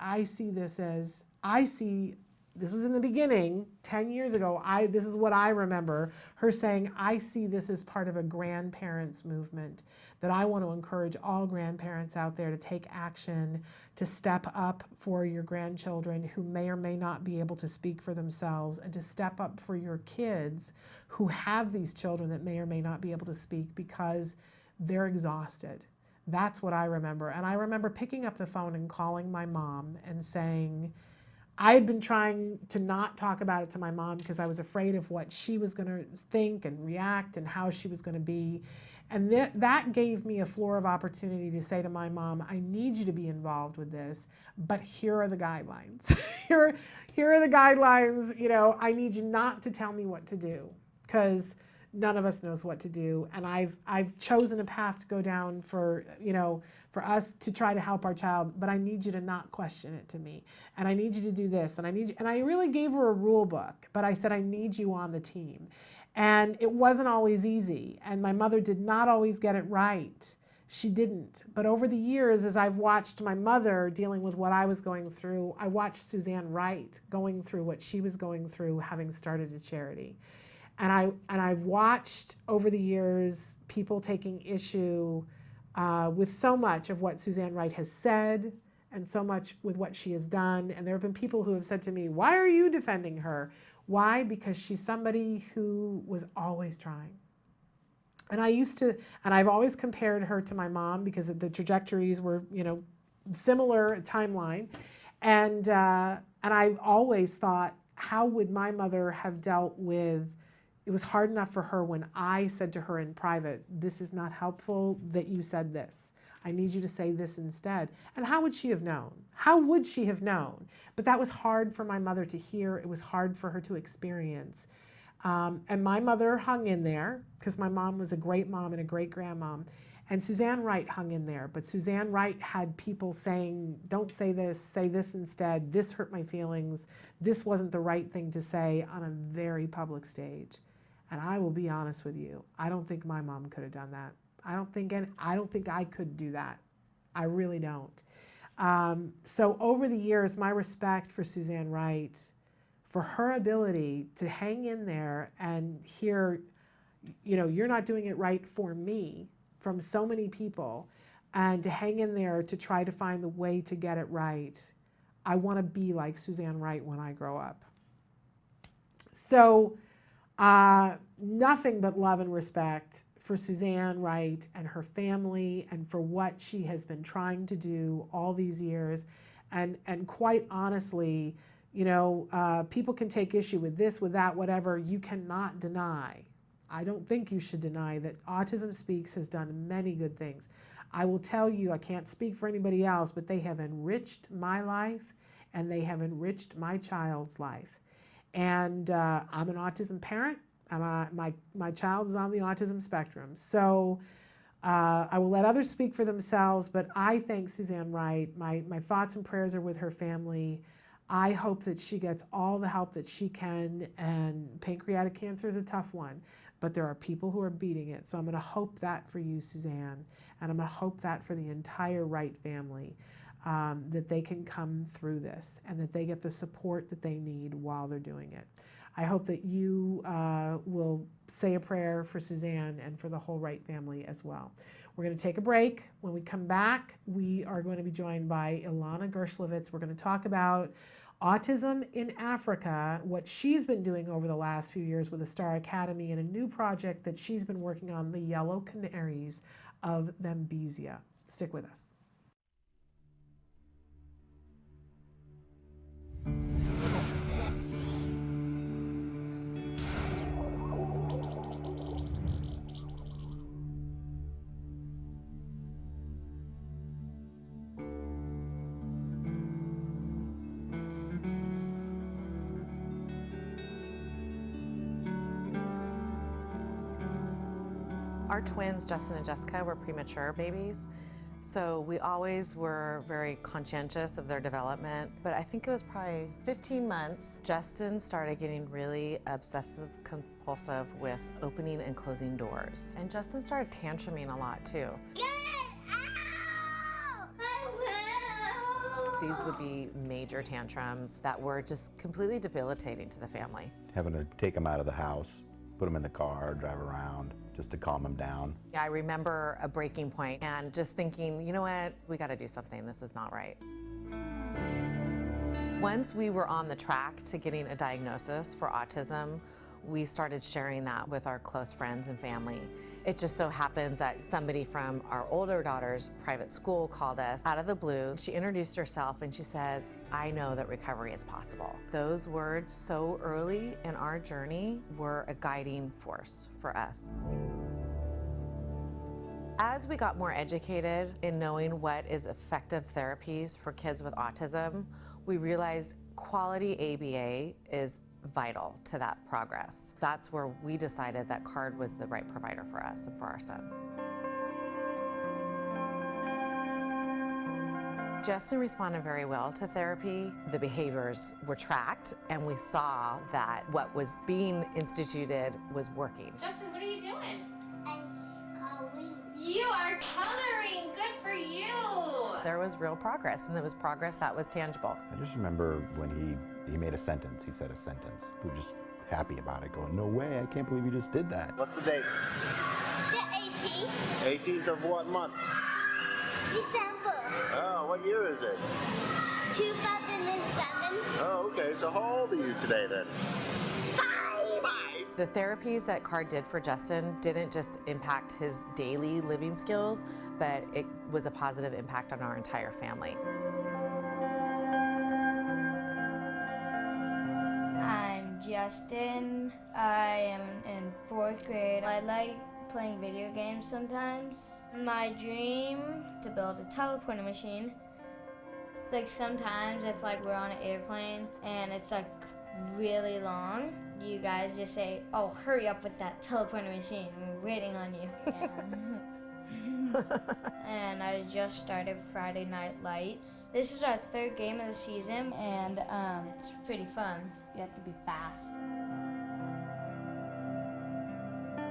this was in the beginning, 10 years ago, this is what I remember her saying, I see this as part of a grandparents movement, that I want to encourage all grandparents out there to take action, to step up for your grandchildren who may or may not be able to speak for themselves, and to step up for your kids who have these children that may or may not be able to speak because they're exhausted. That's what I remember. And I remember picking up the phone and calling my mom and saying, I had been trying to not talk about it to my mom because I was afraid of what she was going to think and react and how she was going to be. And that gave me a floor of opportunity to say to my mom, I need you to be involved with this, but here are the guidelines. here are the guidelines. You know, I need you not to tell me what to do because none of us knows what to do. And I've chosen a path to go down for us to try to help our child, but I need you to not question it to me. And I need you to do this. And I really gave her a rule book, but I said, I need you on the team. And it wasn't always easy. And my mother did not always get it right. She didn't. But over the years, as I've watched my mother dealing with what I was going through, I watched Suzanne Wright going through what she was going through, having started a charity. And I've watched over the years people taking issue with so much of what Suzanne Wright has said and so much with what she has done. And there have been people who have said to me, why are you defending her? Why? Because she's somebody who was always trying. And I've always compared her to my mom because the trajectories were, similar timeline. And I've always thought, how would my mother have dealt with, it was hard enough for her when I said to her in private, this is not helpful that you said this. I need you to say this instead. And how would she have known? How would she have known? But that was hard for my mother to hear. It was hard for her to experience. And my mother hung in there because my mom was a great mom and a great grandmom. And Suzanne Wright hung in there. But Suzanne Wright had people saying, don't say this instead. This hurt my feelings. This wasn't the right thing to say on a very public stage. And I will be honest with you, I don't think my mom could have done that. I don't think I could do that. I really don't. So over the years, my respect for Suzanne Wright, for her ability to hang in there and hear, you're not doing it right for me, from so many people, and to hang in there to try to find the way to get it right. I want to be like Suzanne Wright when I grow up. So nothing but love and respect for Suzanne Wright and her family and for what she has been trying to do all these years. And quite honestly, people can take issue with this, with that, whatever. You cannot deny. I don't think you should deny that Autism Speaks has done many good things. I will tell you, I can't speak for anybody else, but they have enriched my life and they have enriched my child's life. And I'm an autism parent, and my child is on the autism spectrum. So I will let others speak for themselves, but I thank Suzanne Wright. My thoughts and prayers are with her family. I hope that she gets all the help that she can, and pancreatic cancer is a tough one, but there are people who are beating it. So I'm going to hope that for you, Suzanne, and I'm going to hope that for the entire Wright family, that they can come through this and that they get the support that they need while they're doing it. I hope that you will say a prayer for Suzanne and for the whole Wright family as well. We're going to take a break. When we come back, we are going to be joined by Ilana Gershlovitz. We're going to talk about autism in Africa, what she's been doing over the last few years with the Star Academy, and a new project that she's been working on, the Yellow Canaries of Thembesia. Stick with us. Our twins, Justin and Jessica, were premature babies, so we always were very conscientious of their development. But I think it was probably 15 months, Justin started getting really obsessive compulsive with opening and closing doors. And Justin started tantruming a lot too. These would be major tantrums that were just completely debilitating to the family. Having to take them out of the house, put them in the car, drive around, just to calm them down. I remember a breaking point and just thinking, you know what, we got to do something. This is not right. Once we were on the track to getting a diagnosis for autism, we started sharing that with our close friends and family. It just so happens that somebody from our older daughter's private school called us out of the blue. She introduced herself and she says, I know that recovery is possible. Those words so early in our journey were a guiding force for us. As we got more educated in knowing what is effective therapies for kids with autism, we realized quality ABA is vital to that progress. That's where we decided that CARD was the right provider for us and for our son. Justin responded very well to therapy. The behaviors were tracked, and we saw that what was being instituted was working. Justin, what are you doing? I'm coloring. You are coloring. Good for you. There was real progress, and it was progress that was tangible. I just remember when he made a sentence, he said a sentence. We were just happy about it, going, no way, I can't believe you just did that. What's the date? The 18th. 18th of what month? December. Oh, what year is it? 2007. Oh, okay, so how old are you today then? 5. The therapies that CARD did for Justin didn't just impact his daily living skills, but it was a positive impact on our entire family. I'm Justin. I am in 4th grade. I like playing video games sometimes. My dream to build a teleporting machine. Like sometimes it's like we're on an airplane and it's like really long. You guys just say, oh, hurry up with that teleporting machine. We're waiting on you. And I just started Friday Night Lights. This is our 3rd game of the season, and it's pretty fun. You have to be fast.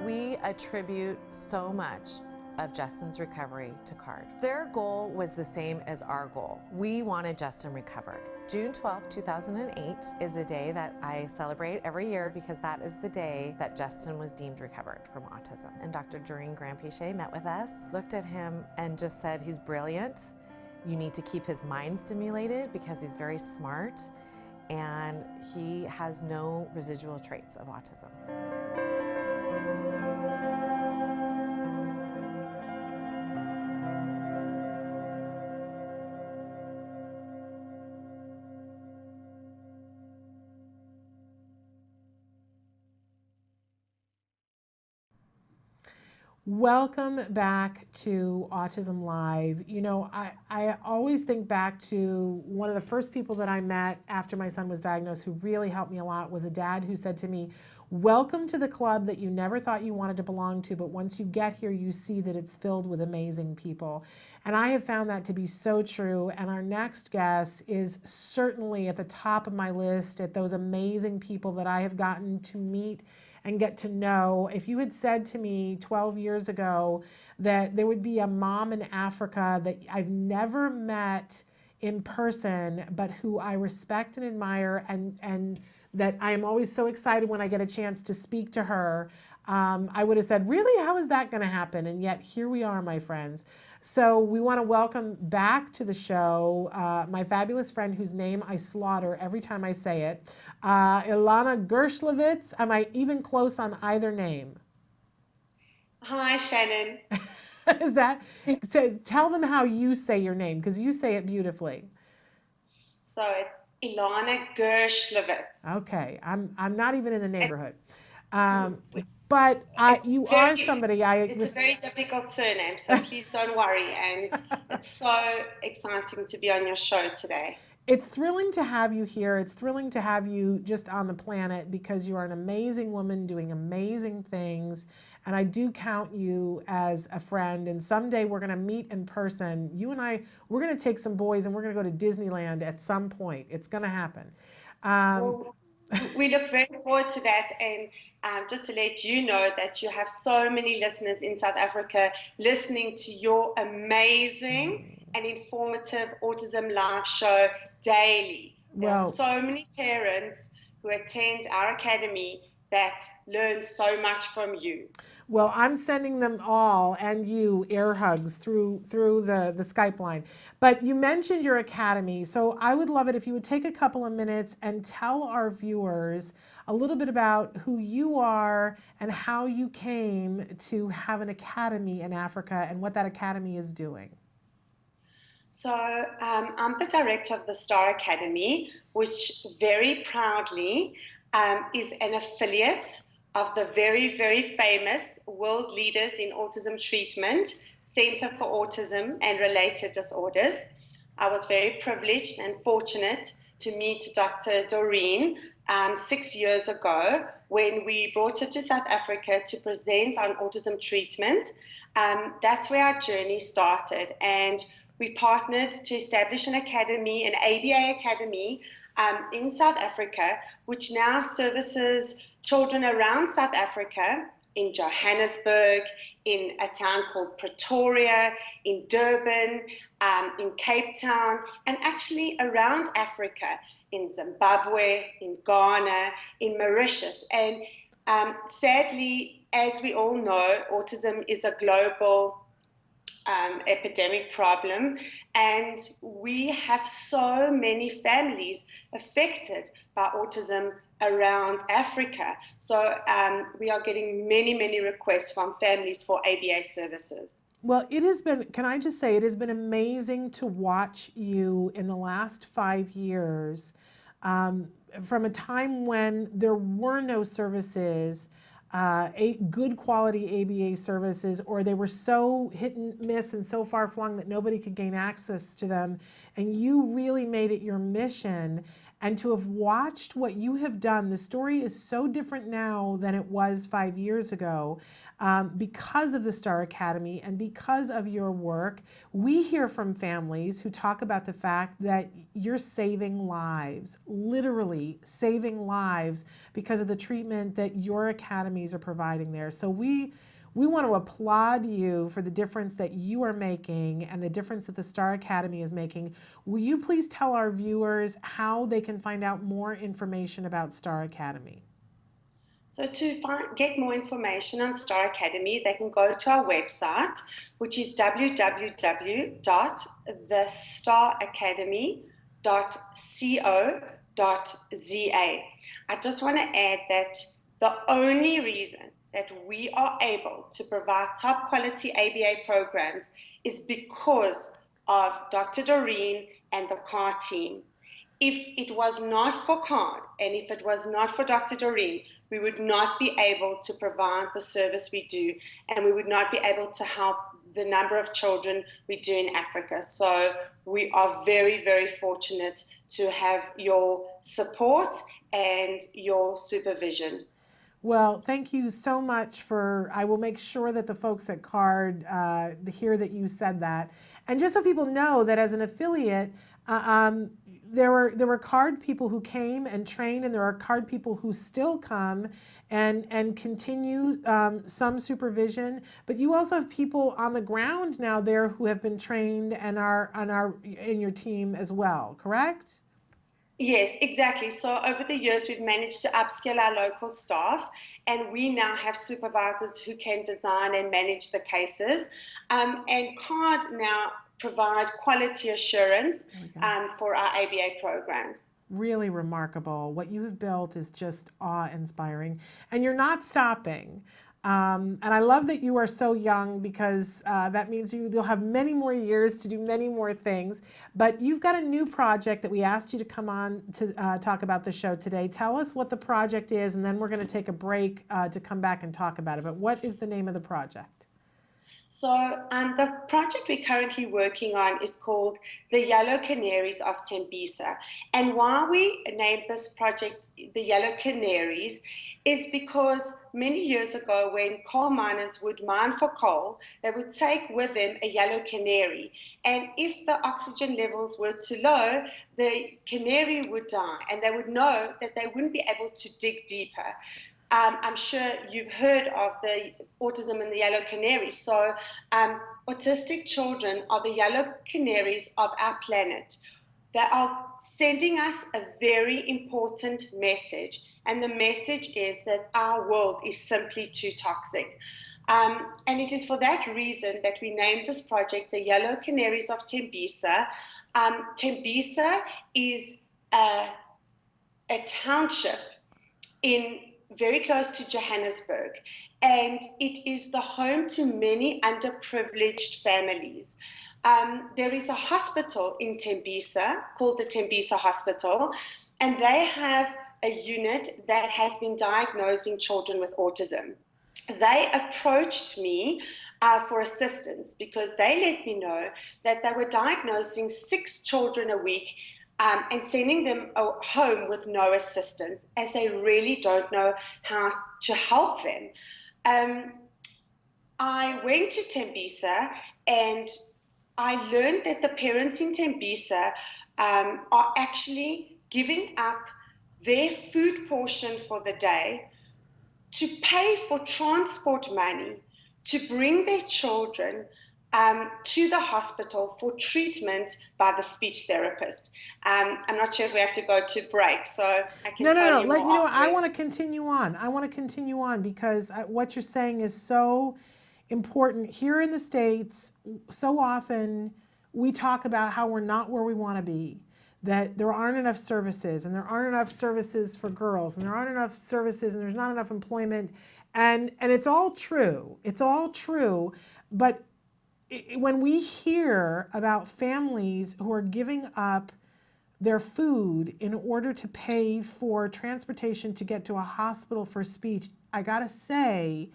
We attribute so much of Justin's recovery to CARD. Their goal was the same as our goal. We wanted Justin recovered. June 12, 2008 is a day that I celebrate every year because that is the day that Justin was deemed recovered from autism. And Dr. Jargon met with us, looked at him and just said, he's brilliant. You need to keep his mind stimulated because he's very smart and he has no residual traits of autism. Welcome back to Autism Live. You know, I always think back to one of the first people that I met after my son was diagnosed who really helped me a lot was a dad who said to me, welcome to the club that you never thought you wanted to belong to, but once you get here, you see that it's filled with amazing people. And I have found that to be so true. And our next guest is certainly at the top of my list at those amazing people that I have gotten to meet and get to know. If you had said to me 12 years ago that there would be a mom in Africa that I've never met in person, but who I respect and admire, and that I am always so excited when I get a chance to speak to her. I would have said, really, how is that going to happen? And yet here we are, my friends. So we want to welcome back to the show my fabulous friend whose name I slaughter every time I say it, Ilana Gershlovitz. Am I even close on either name? Hi, Shannon. Is that, so tell them how you say your name, because you say it beautifully. So it's Ilana Gershlovitz. Okay, I'm not even in the neighborhood. But you are somebody It's a very difficult surname, so please don't worry. And it's so exciting to be on your show today. It's thrilling to have you here. It's thrilling to have you just on the planet because you are an amazing woman doing amazing things. And I do count you as a friend. And someday we're going to meet in person. You and I, we're going to take some boys and we're going to go to Disneyland at some point. It's going to happen. Well, we look very forward to that. And just to let you know that you have so many listeners in South Africa listening to your amazing and informative Autism Live show daily. There are so many parents who attend our academy that learn so much from you. Well, I'm sending them all and you air hugs through the Skype line. But you mentioned your academy, so I would love it if you would take a couple of minutes and tell our viewers a little bit about who you are and how you came to have an academy in Africa and what that academy is doing. So I'm the director of the Star Academy, which very proudly is an affiliate of the very, very famous world leaders in autism treatment, Center for Autism and Related Disorders. I was very privileged and fortunate to meet Dr. Doreen 6 years ago when we brought her to South Africa to present on autism treatment. That's where our journey started, and we partnered to establish an academy, an ABA academy in South Africa, which now services children around South Africa, in Johannesburg, in a town called Pretoria, in Durban, in Cape Town, and actually around Africa, in Zimbabwe, in Ghana, in Mauritius. And sadly, as we all know, autism is a global epidemic problem, and we have so many families affected by autism around Africa. So we are getting many, many requests from families for ABA services. Well, it has been, can I just say, it has been amazing to watch you in the last 5 years, from a time when there were no services, good quality ABA services, or they were so hit and miss and so far flung that nobody could gain access to them. And you really made it your mission. And to have watched what you have done, the story is so different now than it was 5 years ago. Because of the Star Academy and because of your work, we hear from families who talk about the fact that you're saving lives, literally saving lives because of the treatment that your academies are providing there. So we want to applaud you for the difference that you are making and the difference that the Star Academy is making. Will you please tell our viewers how they can find out more information about Star Academy? So to get more information on Star Academy, they can go to our website, which is www.staracademy.co.za. I just want to add that the only reason that we are able to provide top quality ABA programs is because of Dr. Doreen and the CAR team. If it was not for CAR and if it was not for Dr. Doreen, we would not be able to provide the service we do, and we would not be able to help the number of children we do in Africa. So we are very, very fortunate to have your support and your supervision. Well, thank you so much for, I will make sure that the folks at CARD hear that you said that. And just so people know that as an affiliate, there were CARD people who came and trained, and there are CARD people who still come and continue some supervision. But you also have people on the ground now there who have been trained and are in your team as well, correct? Yes, exactly. So over the years, we've managed to upskill our local staff, and we now have supervisors who can design and manage the cases. And CARD now provide quality assurance for our ABA programs. Really remarkable. What you have built is just awe-inspiring, and you're not stopping. And I love that you are so young, because that means you'll have many more years to do many more things. But you've got a new project that we asked you to come on to talk about the show today. Tell us what the project is, and then we're going to take a break to come back and talk about it. But what is the name of the project? So the project we're currently working on is called the Yellow Canaries of Tembisa. And why we named this project the Yellow Canaries is because many years ago, when coal miners would mine for coal, they would take with them a yellow canary. And if the oxygen levels were too low, the canary would die, and they would know that they wouldn't be able to dig deeper. I'm sure you've heard of the autism and the yellow canary. So autistic children are the yellow canaries of our planet. They are sending us a very important message. And the message is that our world is simply too toxic. And it is for that reason that we named this project the Yellow Canaries of Tembisa. Tembisa is a township very close to Johannesburg, and it is the home to many underprivileged families. There is a hospital in Tembisa called the Tembisa Hospital, and they have a unit that has been diagnosing children with autism. They approached me for assistance because they let me know that they were diagnosing 6 children a week and sending them home with no assistance, as they really don't know how to help them. I went to Tembisa, and I learned that the parents in Tembisa are actually giving up their food portion for the day to pay for transport money to bring their children to the hospital for treatment by the speech therapist. I'm not sure if we have to go to break, so I can tell you more. You know what? I want to continue on. I want to continue on because what you're saying is so important. Here in the States, so often we talk about how we're not where we want to be, that there aren't enough services, and there aren't enough services for girls, and there aren't enough services, and there's not enough employment, and it's all true. It's all true, but when we hear about families who are giving up their food in order to pay for transportation to get to a hospital for speech, I gotta say,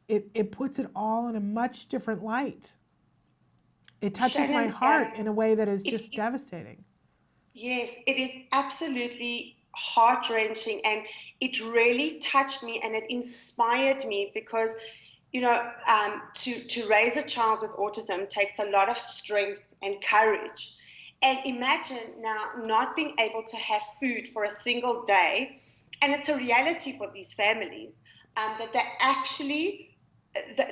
it puts it all in a much different light. It touches my heart in a way that is just devastating. Yes, it is absolutely heart-wrenching, and it really touched me, and it inspired me because to raise a child with autism takes a lot of strength and courage. And imagine now not being able to have food for a single day. And it's a reality for these families that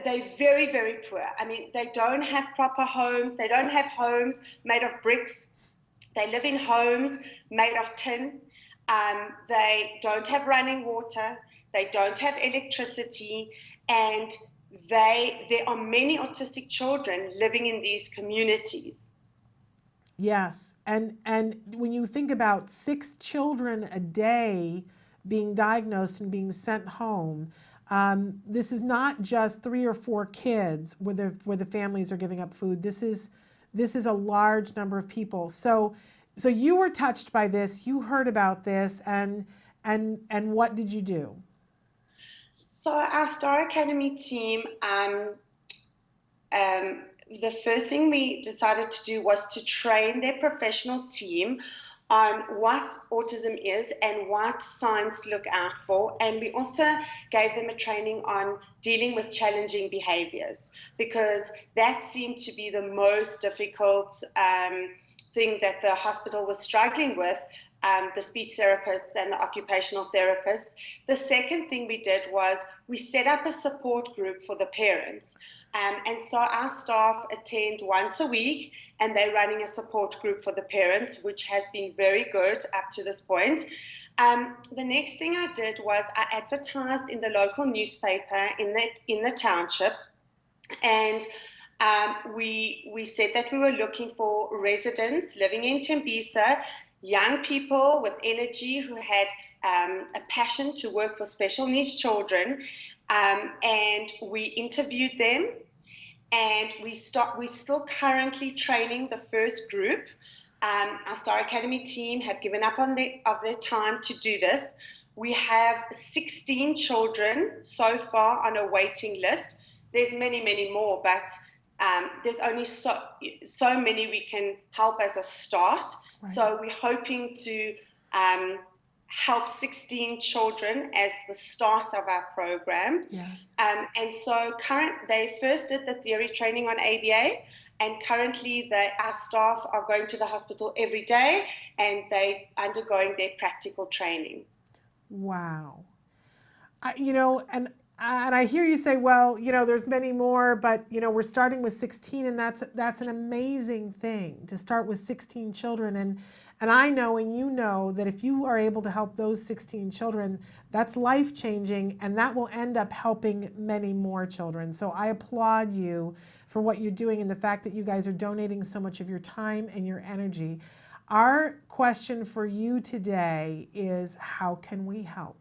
they're very, very poor. I mean, they don't have proper homes. They don't have homes made of bricks. They live in homes made of tin. They don't have running water. They don't have electricity. And there are many autistic children living in these communities. Yes, and when you think about 6 children a day being diagnosed and being sent home, this is not just 3 or 4 kids where the families are giving up food. This is a large number of people. So you were touched by this. You heard about this, and what did you do? So our Star Academy team, the first thing we decided to do was to train their professional team on what autism is and what signs to look out for. And we also gave them a training on dealing with challenging behaviors, because that seemed to be the most difficult thing that the hospital was struggling with, the speech therapists and the occupational therapists. The second thing we did was we set up a support group for the parents. And so our staff attend once a week, and they're running a support group for the parents, which has been very good up to this point. The next thing I did was I advertised in the local newspaper in the township, and we said that we were looking for residents living in Tembisa, young people with energy who had a passion to work for special needs children, and we interviewed them, and we're still currently training the first group. Our Star Academy team have given up on their time to do this. We have 16 children so far on a waiting list. There's many, many more, but there's only so many we can help as a start. Right. So we're hoping to help 16 children as the start of our program. Yes. And so they first did the theory training on ABA, and currently our staff are going to the hospital every day, and they're undergoing their practical training. Wow. And I hear you say, well, there's many more, but, we're starting with 16, and that's an amazing thing to start with 16 children. And I know, and you know, that if you are able to help those 16 children, that's life-changing, and that will end up helping many more children. So I applaud you for what you're doing and the fact that you guys are donating so much of your time and your energy. Our question for you today is, how can we help?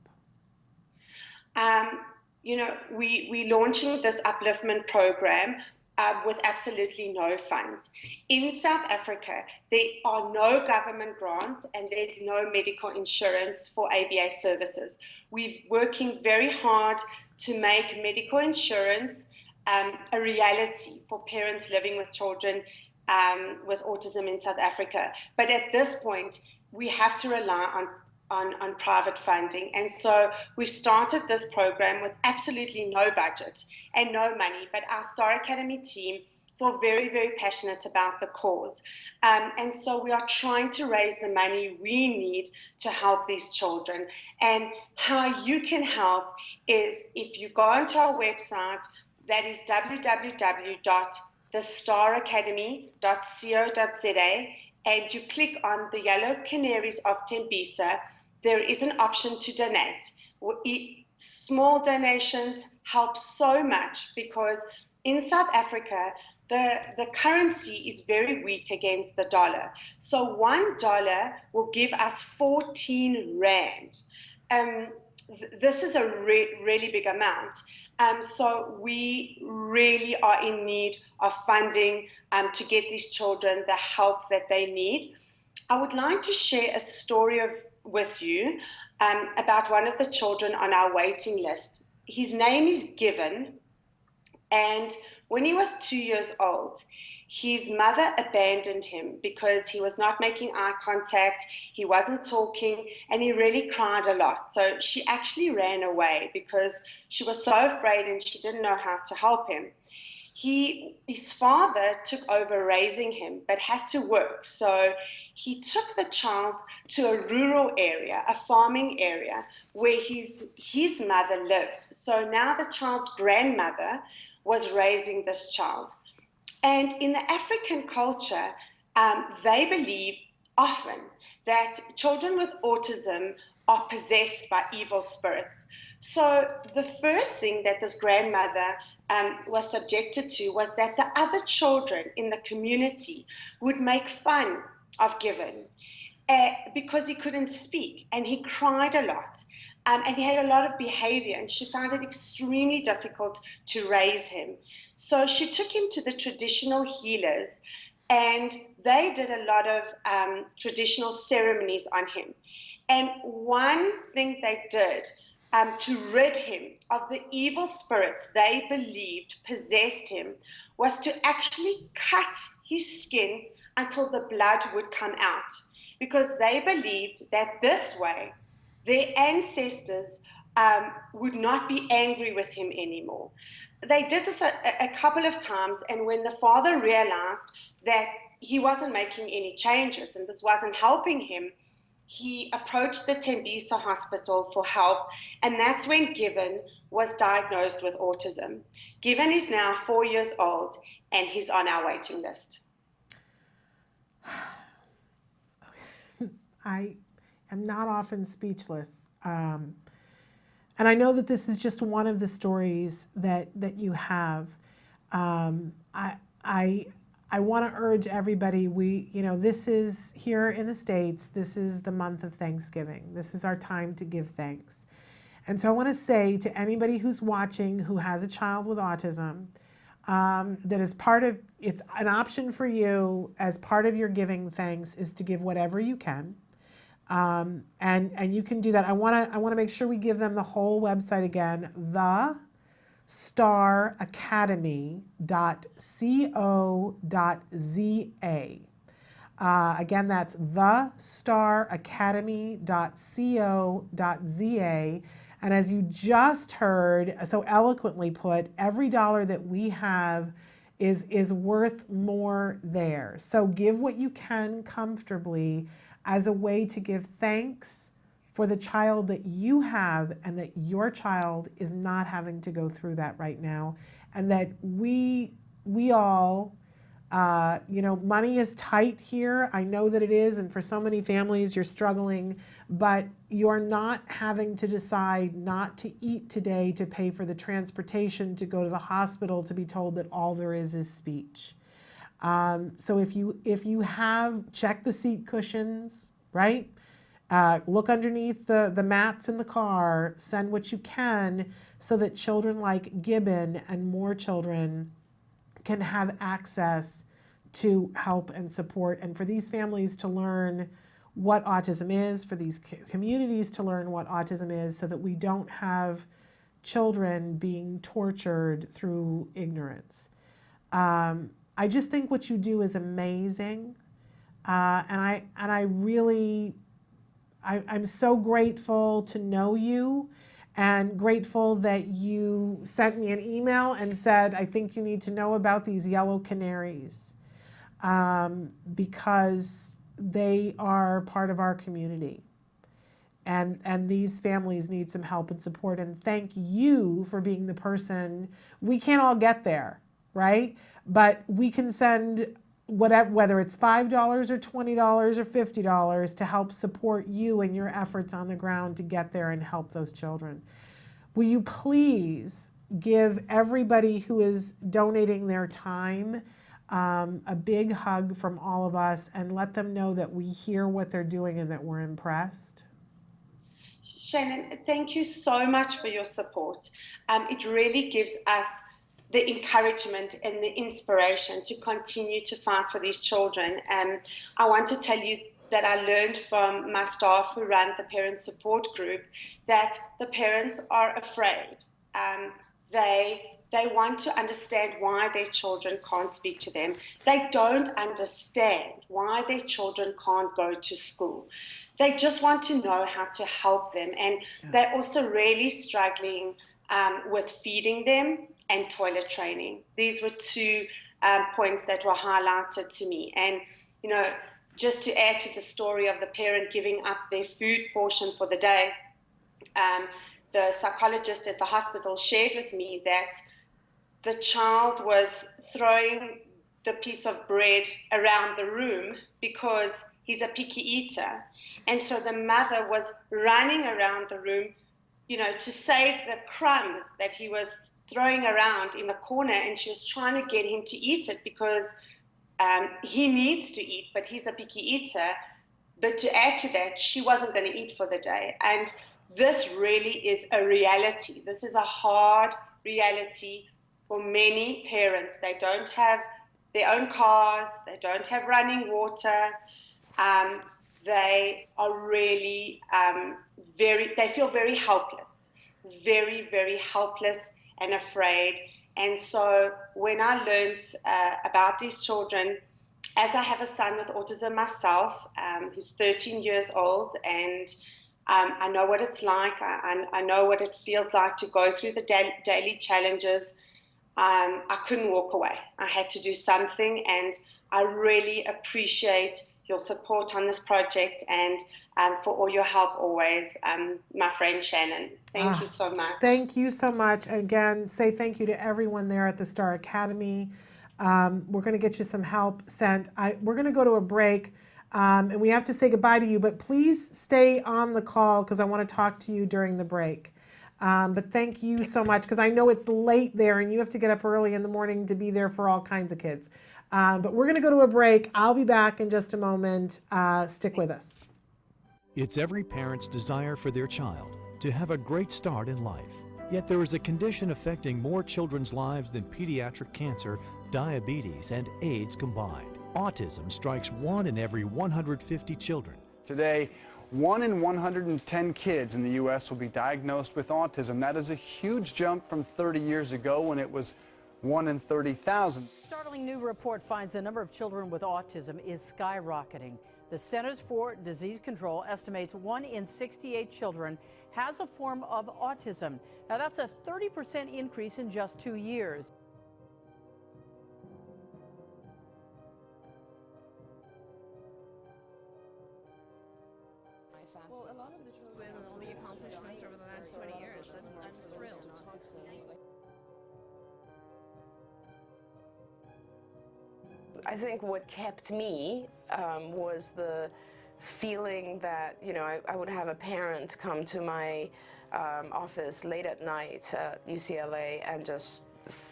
We're launching this upliftment program with absolutely no funds. In South Africa, there are no government grants and there's no medical insurance for ABA services. We're working very hard to make medical insurance a reality for parents living with children with autism in South Africa. But at this point, we have to rely on private funding. And so we've started this program with absolutely no budget and no money, but our Star Academy team feel very, very passionate about the cause. And so we are trying to raise the money we need to help these children. And how you can help is if you go onto our website, that is www.thestaracademy.co.za, and you click on the yellow canaries of Tembisa, there is an option to donate. Small donations help so much because in South Africa, the currency is very weak against the dollar. So $1 will give us 14 Rand. This is a really big amount. So we really are in need of funding to get these children the help that they need. I would like to share a story with you about one of the children on our waiting list. His name is Given, and when he was 2 years old, his mother abandoned him because he was not making eye contact, he wasn't talking, and he really cried a lot. So she actually ran away because she was so afraid and she didn't know how to help him. His father took over raising him, but had to work. So he took the child to a rural area, a farming area, where his mother lived. So now the child's grandmother was raising this child. And in the African culture, they believe often that children with autism are possessed by evil spirits. So the first thing that this grandmother was subjected to was that the other children in the community would make fun of Given because he couldn't speak and he cried a lot. And he had a lot of behavior, and she found it extremely difficult to raise him. So she took him to the traditional healers, and they did a lot of traditional ceremonies on him. And one thing they did to rid him of the evil spirits they believed possessed him was to actually cut his skin until the blood would come out, because they believed that this way their ancestors would not be angry with him anymore. They did this a couple of times, and when the father realized that he wasn't making any changes and this wasn't helping him, he approached the Tembisa Hospital for help, and that's when Given was diagnosed with autism. Given is now 4 years old and he's on our waiting list. I am not often speechless. And I know that this is just one of the stories that you have. I want to urge everybody, this is here in the States, this is the month of Thanksgiving. This is our time to give thanks. And so I want to say to anybody who's watching who has a child with autism, that as part of, it's an option for you as part of your giving thanks is to give whatever you can. And you can do that. I want to make sure we give them the whole website again, thestaracademy.co.za. Again, that's thestaracademy.co.za. And as you just heard, so eloquently put, every dollar that we have is worth more there. So give what you can comfortably as a way to give thanks for the child that you have and that your child is not having to go through that right now. And that we all, money is tight here. I know that it is. And for so many families, you're struggling, but you're not having to decide not to eat today to pay for the transportation to go to the hospital to be told that all there is speech. So if you have, check the seat cushions, right? Look underneath the mats in the car, send what you can so that children like Gibbon and more children can have access to help and support, and for these families to learn what autism is, for these communities to learn what autism is, so that we don't have children being tortured through ignorance. I just think what you do is amazing, and I'm so grateful to know you, and grateful that you sent me an email and said, I think you need to know about these yellow canaries, because they are part of our community. And these families need some help and support. And thank you for being the person. We can't all get there, right? But we can send whether it's $5 or $20 or $50 to help support you and your efforts on the ground to get there and help those children. Will you please give everybody who is donating their time a big hug from all of us and let them know that we hear what they're doing and that we're impressed? Shannon, thank you so much for your support. It really gives us the encouragement and the inspiration to continue to fight for these children. I want to tell you that I learned from my staff who run the parent support group that the parents are afraid. They want to understand why their children can't speak to them. They don't understand why their children can't go to school. They just want to know how to help them. And they're also really struggling with feeding them and toilet training. These were two points that were highlighted to me. And, just to add to the story of the parent giving up their food portion for the day, the psychologist at the hospital shared with me that the child was throwing the piece of bread around the room because he's a picky eater. And so the mother was running around the room, to save the crumbs that he was throwing around in the corner, and she was trying to get him to eat it because he needs to eat, but he's a picky eater. But to add to that, she wasn't going to eat for the day. And this really is a reality. This is a hard reality for many parents. They don't have their own cars. They don't have running water. They are really they feel very helpless, very, very helpless and afraid. And so when I learned about these children, as I have a son with autism myself, who's 13 years old, and I know what it's like. I know what it feels like to go through the daily challenges. I couldn't walk away. I had to do something. And I really appreciate your support on this project and for all your help always, my friend Shannon. Thank you so much. Thank you so much. Again, say thank you to everyone there at the Star Academy. We're going to get you some help sent. We're going to go to a break, and we have to say goodbye to you, but please stay on the call because I want to talk to you during the break. But thank you so much because I know it's late there and you have to get up early in the morning to be there for all kinds of kids. But we're going to go to a break. I'll be back in just a moment. Stick with us. It's every parent's desire for their child to have a great start in life. Yet there is a condition affecting more children's lives than pediatric cancer, diabetes, and AIDS combined. Autism strikes 1 in every 150 children. Today, 1 in 110 kids in the U.S. will be diagnosed with autism. That is a huge jump from 30 years ago when it was 1 in 30,000. Startling new report finds the number of children with autism is skyrocketing. The Centers for Disease Control estimates 1 in 68 children has a form of autism. Now that's a 30% increase in just 2 years. Well, a lot of the children and all the accomplishments over the last 20 years, I'm thrilled. I think what kept me was the feeling that, you know, I would have a parent come to my office late at night at UCLA and just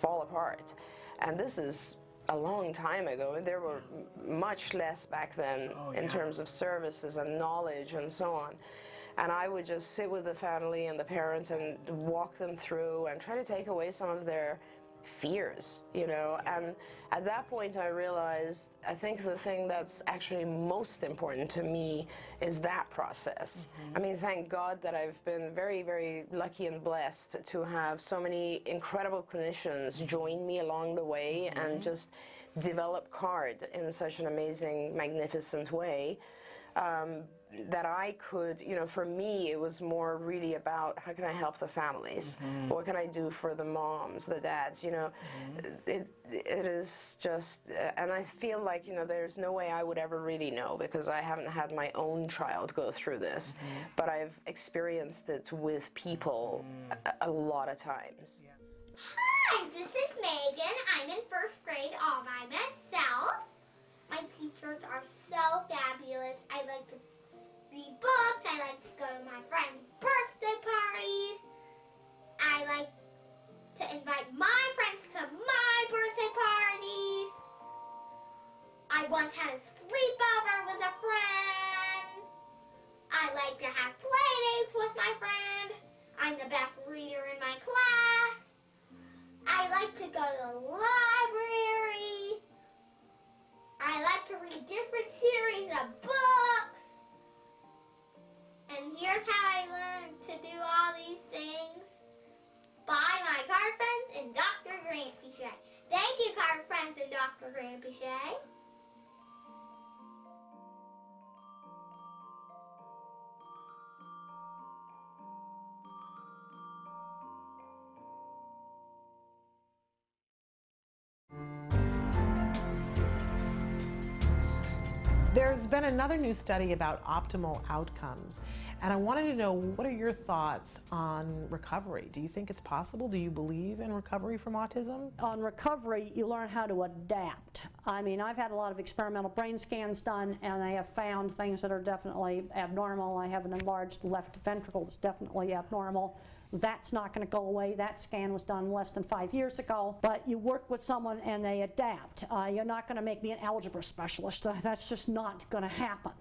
fall apart. And this is a long time ago. There were much less back then in terms of services and knowledge and so on. And I would just sit with the family and the parents and walk them through and try to take away some of their fears, you know. And at that point I realized, I think the thing that's actually most important to me is that process. I mean, thank God that I've been very, very lucky and blessed to have so many incredible clinicians join me along the way and just develop CARD in such an amazing, magnificent way. That I could, you know, for me it was more really about how can I help the families? What can I do for the moms, the dads, you know? It is just, and I feel like, you know, there's no way I would ever really know because I haven't had my own child go through this, but I've experienced it with people a lot of times. Hi, this is Megan. I'm in 1st grade all by myself. My teachers are so fabulous. I like to read books. I like to go to my friends' birthday parties. I like to invite my friends to my birthday parties. I once had a sleepover with a friend. I like to have play dates with my friend. I'm the best reader in my class. I like to go to the library. I like to read different series of books. And here's how I learned to do all these things. By my card friends and Dr. Grandpichet. Thank you, card friends and Dr. Grandpichet. There's been another new study about optimal outcomes, and I wanted to know, what are your thoughts on recovery? Do you think it's possible? Do you believe in recovery from autism? On recovery, you learn how to adapt. I mean, I've had a lot of experimental brain scans done, and I have found things that are definitely abnormal. I have an enlarged left ventricle that's definitely abnormal. That's not going to go away. That scan was done less than 5 years ago. But you work with someone and they adapt. You're not going to make me an algebra specialist. That's just not going to happen.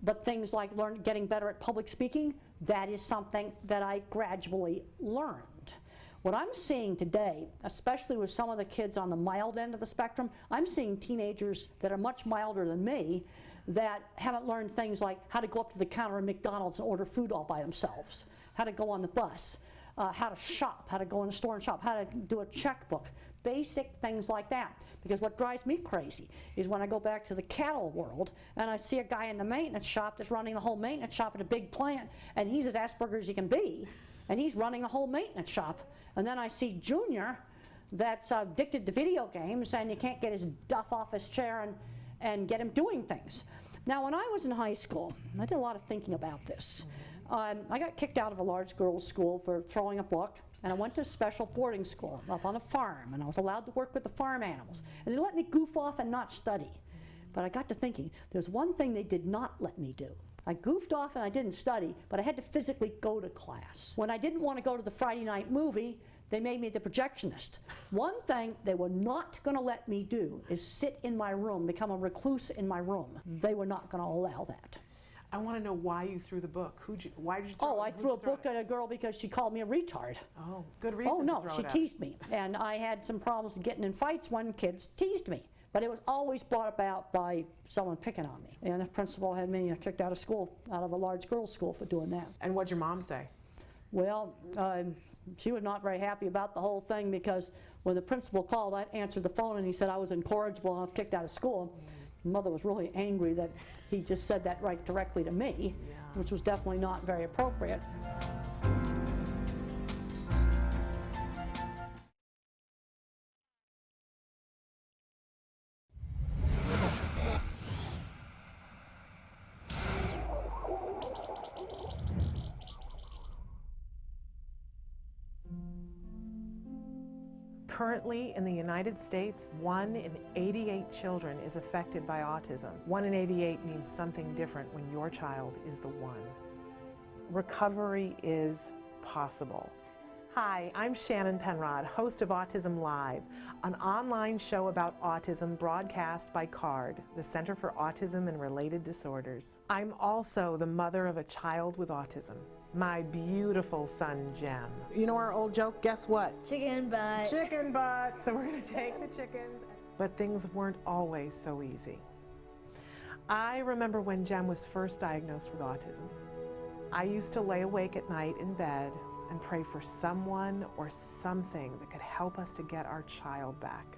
But things like getting better at public speaking, that is something that I gradually learned. What I'm seeing today, especially with some of the kids on the mild end of the spectrum, I'm seeing teenagers that are much milder than me that haven't learned things like how to go up to the counter at McDonald's and order food all by themselves, how to go on the bus, how to shop, how to go in the store and shop, how to do a checkbook, basic things like that. Because what drives me crazy is when I go back to the cattle world and I see a guy in the maintenance shop that's running the whole maintenance shop at a big plant, and he's as Asperger's he can be, and he's running a whole maintenance shop. And then I see Junior, that's addicted to video games, and you can't get his duff off his chair and get him doing things. Now, when I was in high school, I did a lot of thinking about this. I got kicked out of a large girls' school for throwing a book, and I went to a special boarding school up on a farm, and I was allowed to work with the farm animals. And they let me goof off and not study. But I got to thinking, there's one thing they did not let me do. I goofed off and I didn't study, but I had to physically go to class. When I didn't want to go to the Friday night movie, they made me the projectionist. One thing they were not going to let me do is sit in my room, become a recluse in my room. They were not going to allow that. I want to know why you threw the book. Why did you throw it? Oh, I threw a book at a girl because she called me a retard. Oh, good reason. Oh, no, to throw she it out. teased me. And I had some problems getting in fights when kids teased me. But it was always brought about by someone picking on me. And the principal had me kicked out of school, out of a large girls' school for doing that. And what'd your mom say? Well, she was not very happy about the whole thing because when the principal called, I answered the phone and he said I was incorrigible and I was kicked out of school. Mother was really angry that he just said that right directly to me, which was definitely not very appropriate. Currently in the United States, 1 in 88 children is affected by autism. 1 in 88 means something different when your child is the one. Recovery is possible. Hi, I'm Shannon Penrod, host of Autism Live, an online show about autism broadcast by CARD, the Center for Autism and Related Disorders. I'm also the mother of a child with autism. My beautiful son, Jem. You know our old joke, guess what? Chicken butt. Chicken butt. So we're gonna take the chickens. But things weren't always so easy. I remember when Jem was first diagnosed with autism. I used to lay awake at night in bed and pray for someone or something that could help us to get our child back.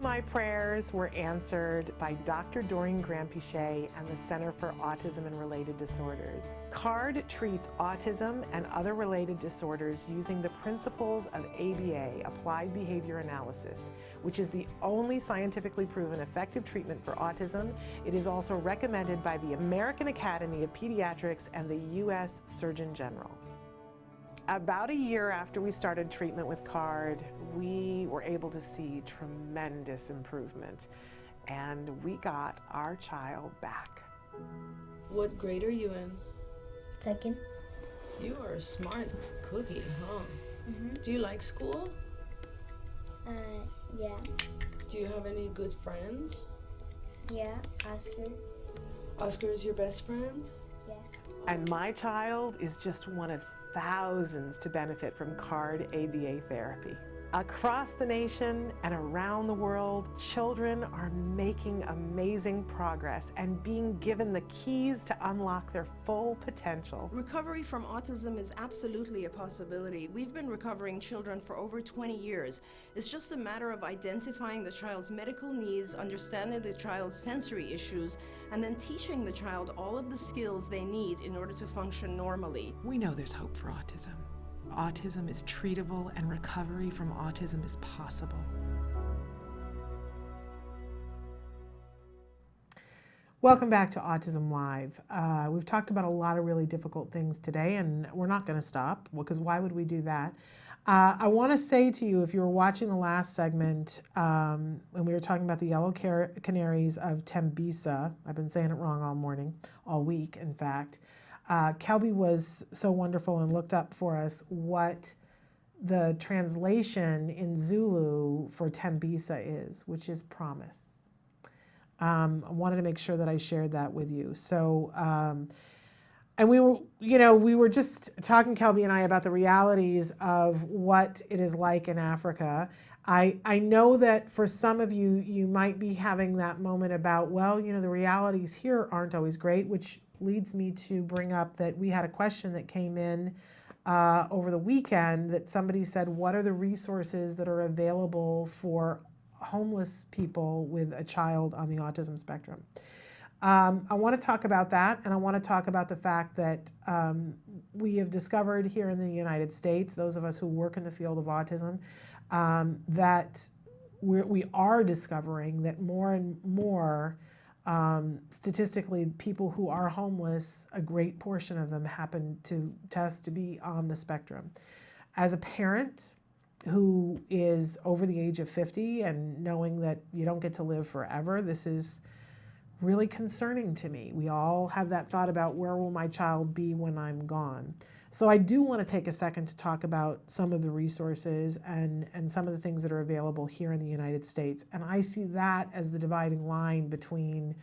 My prayers were answered by Dr. Doreen Grampichet and the Center for Autism and Related Disorders. CARD treats autism and other related disorders using the principles of ABA, Applied Behavior Analysis, which is the only scientifically proven effective treatment for autism. It is also recommended by the American Academy of Pediatrics and the U.S. Surgeon General. About a year after we started treatment with CARD, we were able to see tremendous improvement, and we got our child back. What grade are you in? Second. You are a smart cookie, huh? Mm-hmm. Do you like school? Yeah. Do you have any good friends? Yeah, Oscar. Oscar is your best friend? Yeah. And my child is just one of thousands to benefit from CARD ABA therapy. Across the nation and around the world, children are making amazing progress and being given the keys to unlock their full potential. Recovery from autism is absolutely a possibility. We've been recovering children for over 20 years. It's just a matter of identifying the child's medical needs, understanding the child's sensory issues, and then teaching the child all of the skills they need in order to function normally. We know there's hope for autism. Autism is treatable and recovery from autism is possible. Welcome back to Autism Live. We've talked about a lot of really difficult things today, and we're not going to stop, because why would we do that? I want to say to you, if you were watching the last segment, when we were talking about the yellow canaries of Tembisa, I've been saying it wrong all morning, all week, in fact. Kelby was so wonderful and looked up for us what the translation in Zulu for Tembisa is, which is promise. I wanted to make sure that I shared that with you. So, and we were just talking, Kelby and I, about the realities of what it is like in Africa. I know that for some of you, you might be having that moment about, well, the realities here aren't always great, which leads me to bring up that we had a question that came in over the weekend that somebody said, what are the resources that are available for homeless people with a child on the autism spectrum? I want to talk about that, and I want to talk about the fact that we have discovered here in the United States, those of us who work in the field of autism, that we are discovering that more and more, statistically, people who are homeless, a great portion of them happen to test to be on the spectrum. As a parent who is over the age of 50 and knowing that you don't get to live forever, this is really concerning to me. We all have that thought about where will my child be when I'm gone. So I do want to take a second to talk about some of the resources and some of the things that are available here in the United States. And I see that as the dividing line between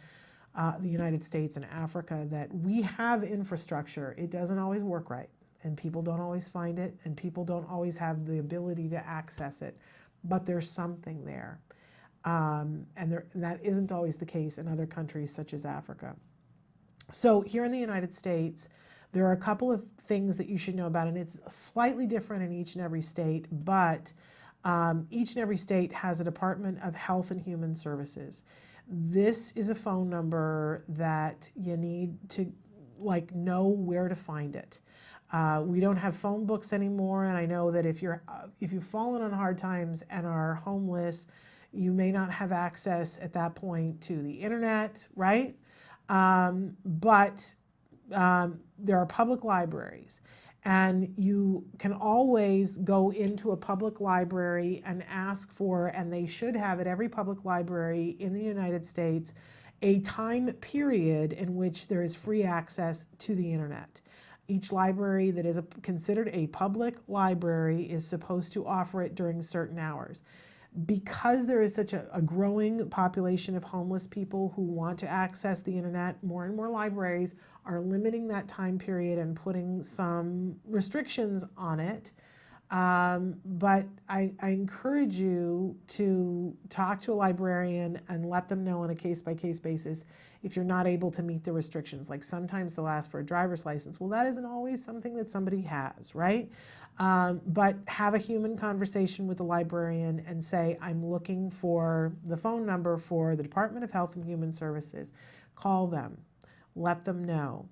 the United States and Africa, that we have infrastructure. It doesn't always work right, and people don't always find it, and people don't always have the ability to access it, but there's something there. And that isn't always the case in other countries such as Africa. So here in the United States, there are a couple of things that you should know about, and it's slightly different in each and every state, but each and every state has a Department of Health and Human Services. This is a phone number that you need to know where to find it. We don't have phone books anymore, and I know that if you've fallen on hard times and are homeless, you may not have access at that point to the internet, right? But there are public libraries, and you can always go into a public library and ask for, and they should have at every public library in the United States, a time period in which there is free access to the internet. Each library that is considered a public library is supposed to offer it during certain hours. Because there is such a growing population of homeless people who want to access the internet, more and more libraries are limiting that time period and putting some restrictions on it. But I encourage you to talk to a librarian and let them know on a case-by-case basis if you're not able to meet the restrictions. Like sometimes they'll ask for a driver's license. Well, that isn't always something that somebody has, right? But have a human conversation with the librarian and say, I'm looking for the phone number for the Department of Health and Human Services. Call them. Let them know.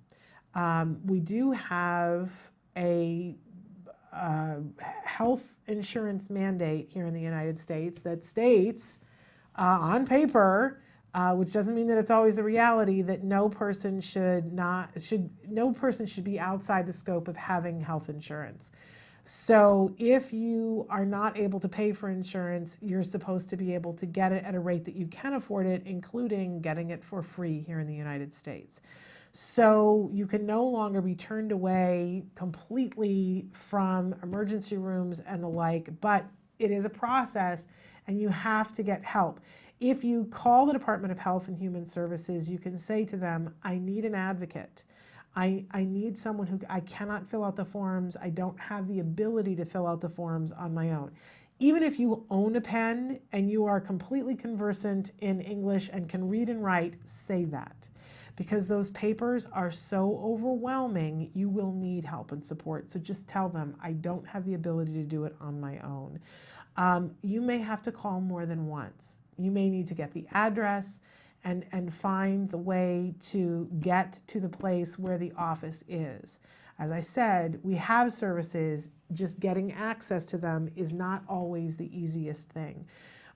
We do have a health insurance mandate here in the United States that states on paper, which doesn't mean that it's always the reality, that no person should be outside the scope of having health insurance. So if you are not able to pay for insurance, you're supposed to be able to get it at a rate that you can afford it, including getting it for free here in the United States. So you can no longer be turned away completely from emergency rooms and the like, but it is a process and you have to get help. If you call the Department of Health and Human Services, you can say to them, I need an advocate. I need someone who, I cannot fill out the forms. I don't have the ability to fill out the forms on my own. Even if you own a pen and you are completely conversant in English and can read and write, say that. Because those papers are so overwhelming, you will need help and support. So just tell them, I don't have the ability to do it on my own. You may have to call more than once. You may need to get the address and find the way to get to the place where the office is. As I said, we have services, just getting access to them is not always the easiest thing.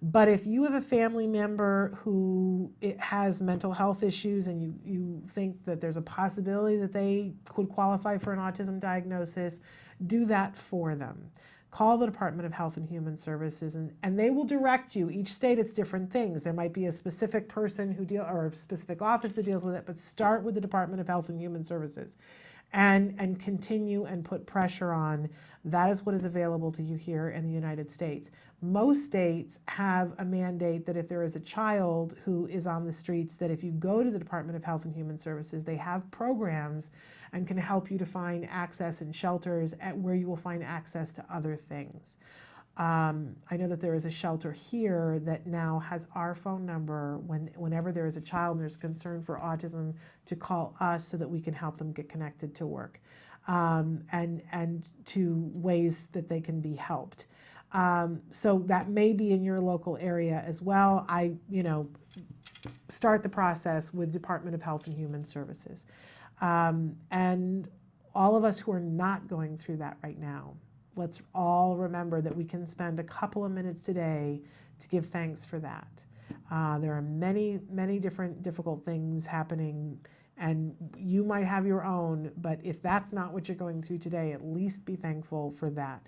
But if you have a family member who has mental health issues and you think that there's a possibility that they could qualify for an autism diagnosis, do that for them. Call the Department of Health and Human Services and they will direct you. Each state, it's different things. There might be a specific person or a specific office that deals with it, but start with the Department of Health and Human Services and continue and put pressure on. That is what is available to you here in the United States. Most states have a mandate that if there is a child who is on the streets, that if you go to the Department of Health and Human Services, they have programs and can help you to find access in shelters where you will find access to other things. I know that there is a shelter here that now has our phone number whenever there is a child and there's concern for autism to call us so that we can help them get connected to work and to ways that they can be helped. So that may be in your local area as well. Start the process with Department of Health and Human Services. And all of us who are not going through that right now, let's all remember that we can spend a couple of minutes today to give thanks for that. There are many, many different difficult things happening, and you might have your own, but if that's not what you're going through today, at least be thankful for that.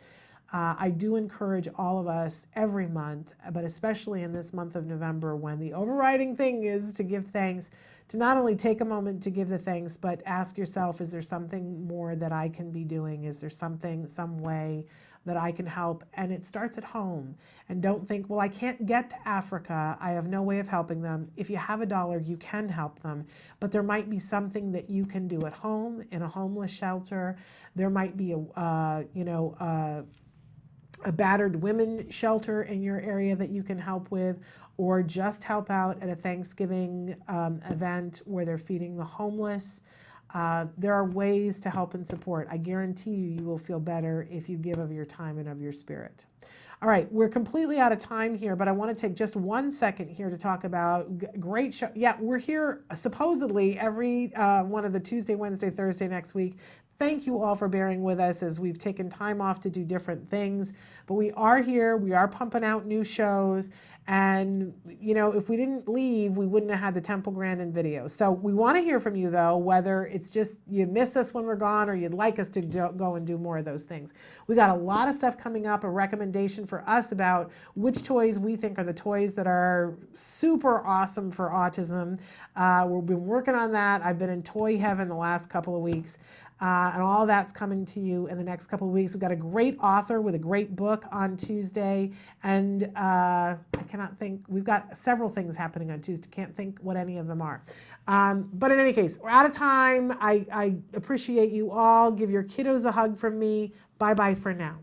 I do encourage all of us every month, but especially in this month of November, when the overriding thing is to give thanks, to not only take a moment to give the thanks, but ask yourself, is there something more that I can be doing? Is there something, some way that I can help? And it starts at home. And don't think, well, I can't get to Africa. I have no way of helping them. If you have $1, you can help them. But there might be something that you can do at home, in a homeless shelter. There might be a battered women shelter in your area that you can help with, or just help out at a Thanksgiving event where they're feeding the homeless. There are ways to help and support. I guarantee you will feel better if you give of your time and of your spirit. All right, we're completely out of time here, but I want to take just 1 second here to talk about great show. Yeah, we're here supposedly every one of the Tuesday, Wednesday, Thursday next week. Thank you all for bearing with us as we've taken time off to do different things. But we are here. We are pumping out new shows. And, if we didn't leave, we wouldn't have had the Temple Grandin videos. So we want to hear from you, though, whether it's just you miss us when we're gone or you'd like us to go and do more of those things. We got a lot of stuff coming up, a recommendation for us about which toys we think are the toys that are super awesome for autism. We've been working on that. I've been in toy heaven the last couple of weeks. And all that's coming to you in the next couple of weeks. We've got a great author with a great book on Tuesday. And I cannot think, we've got several things happening on Tuesday. Can't think what any of them are. But in any case, we're out of time. I appreciate you all. Give your kiddos a hug from me. Bye-bye for now.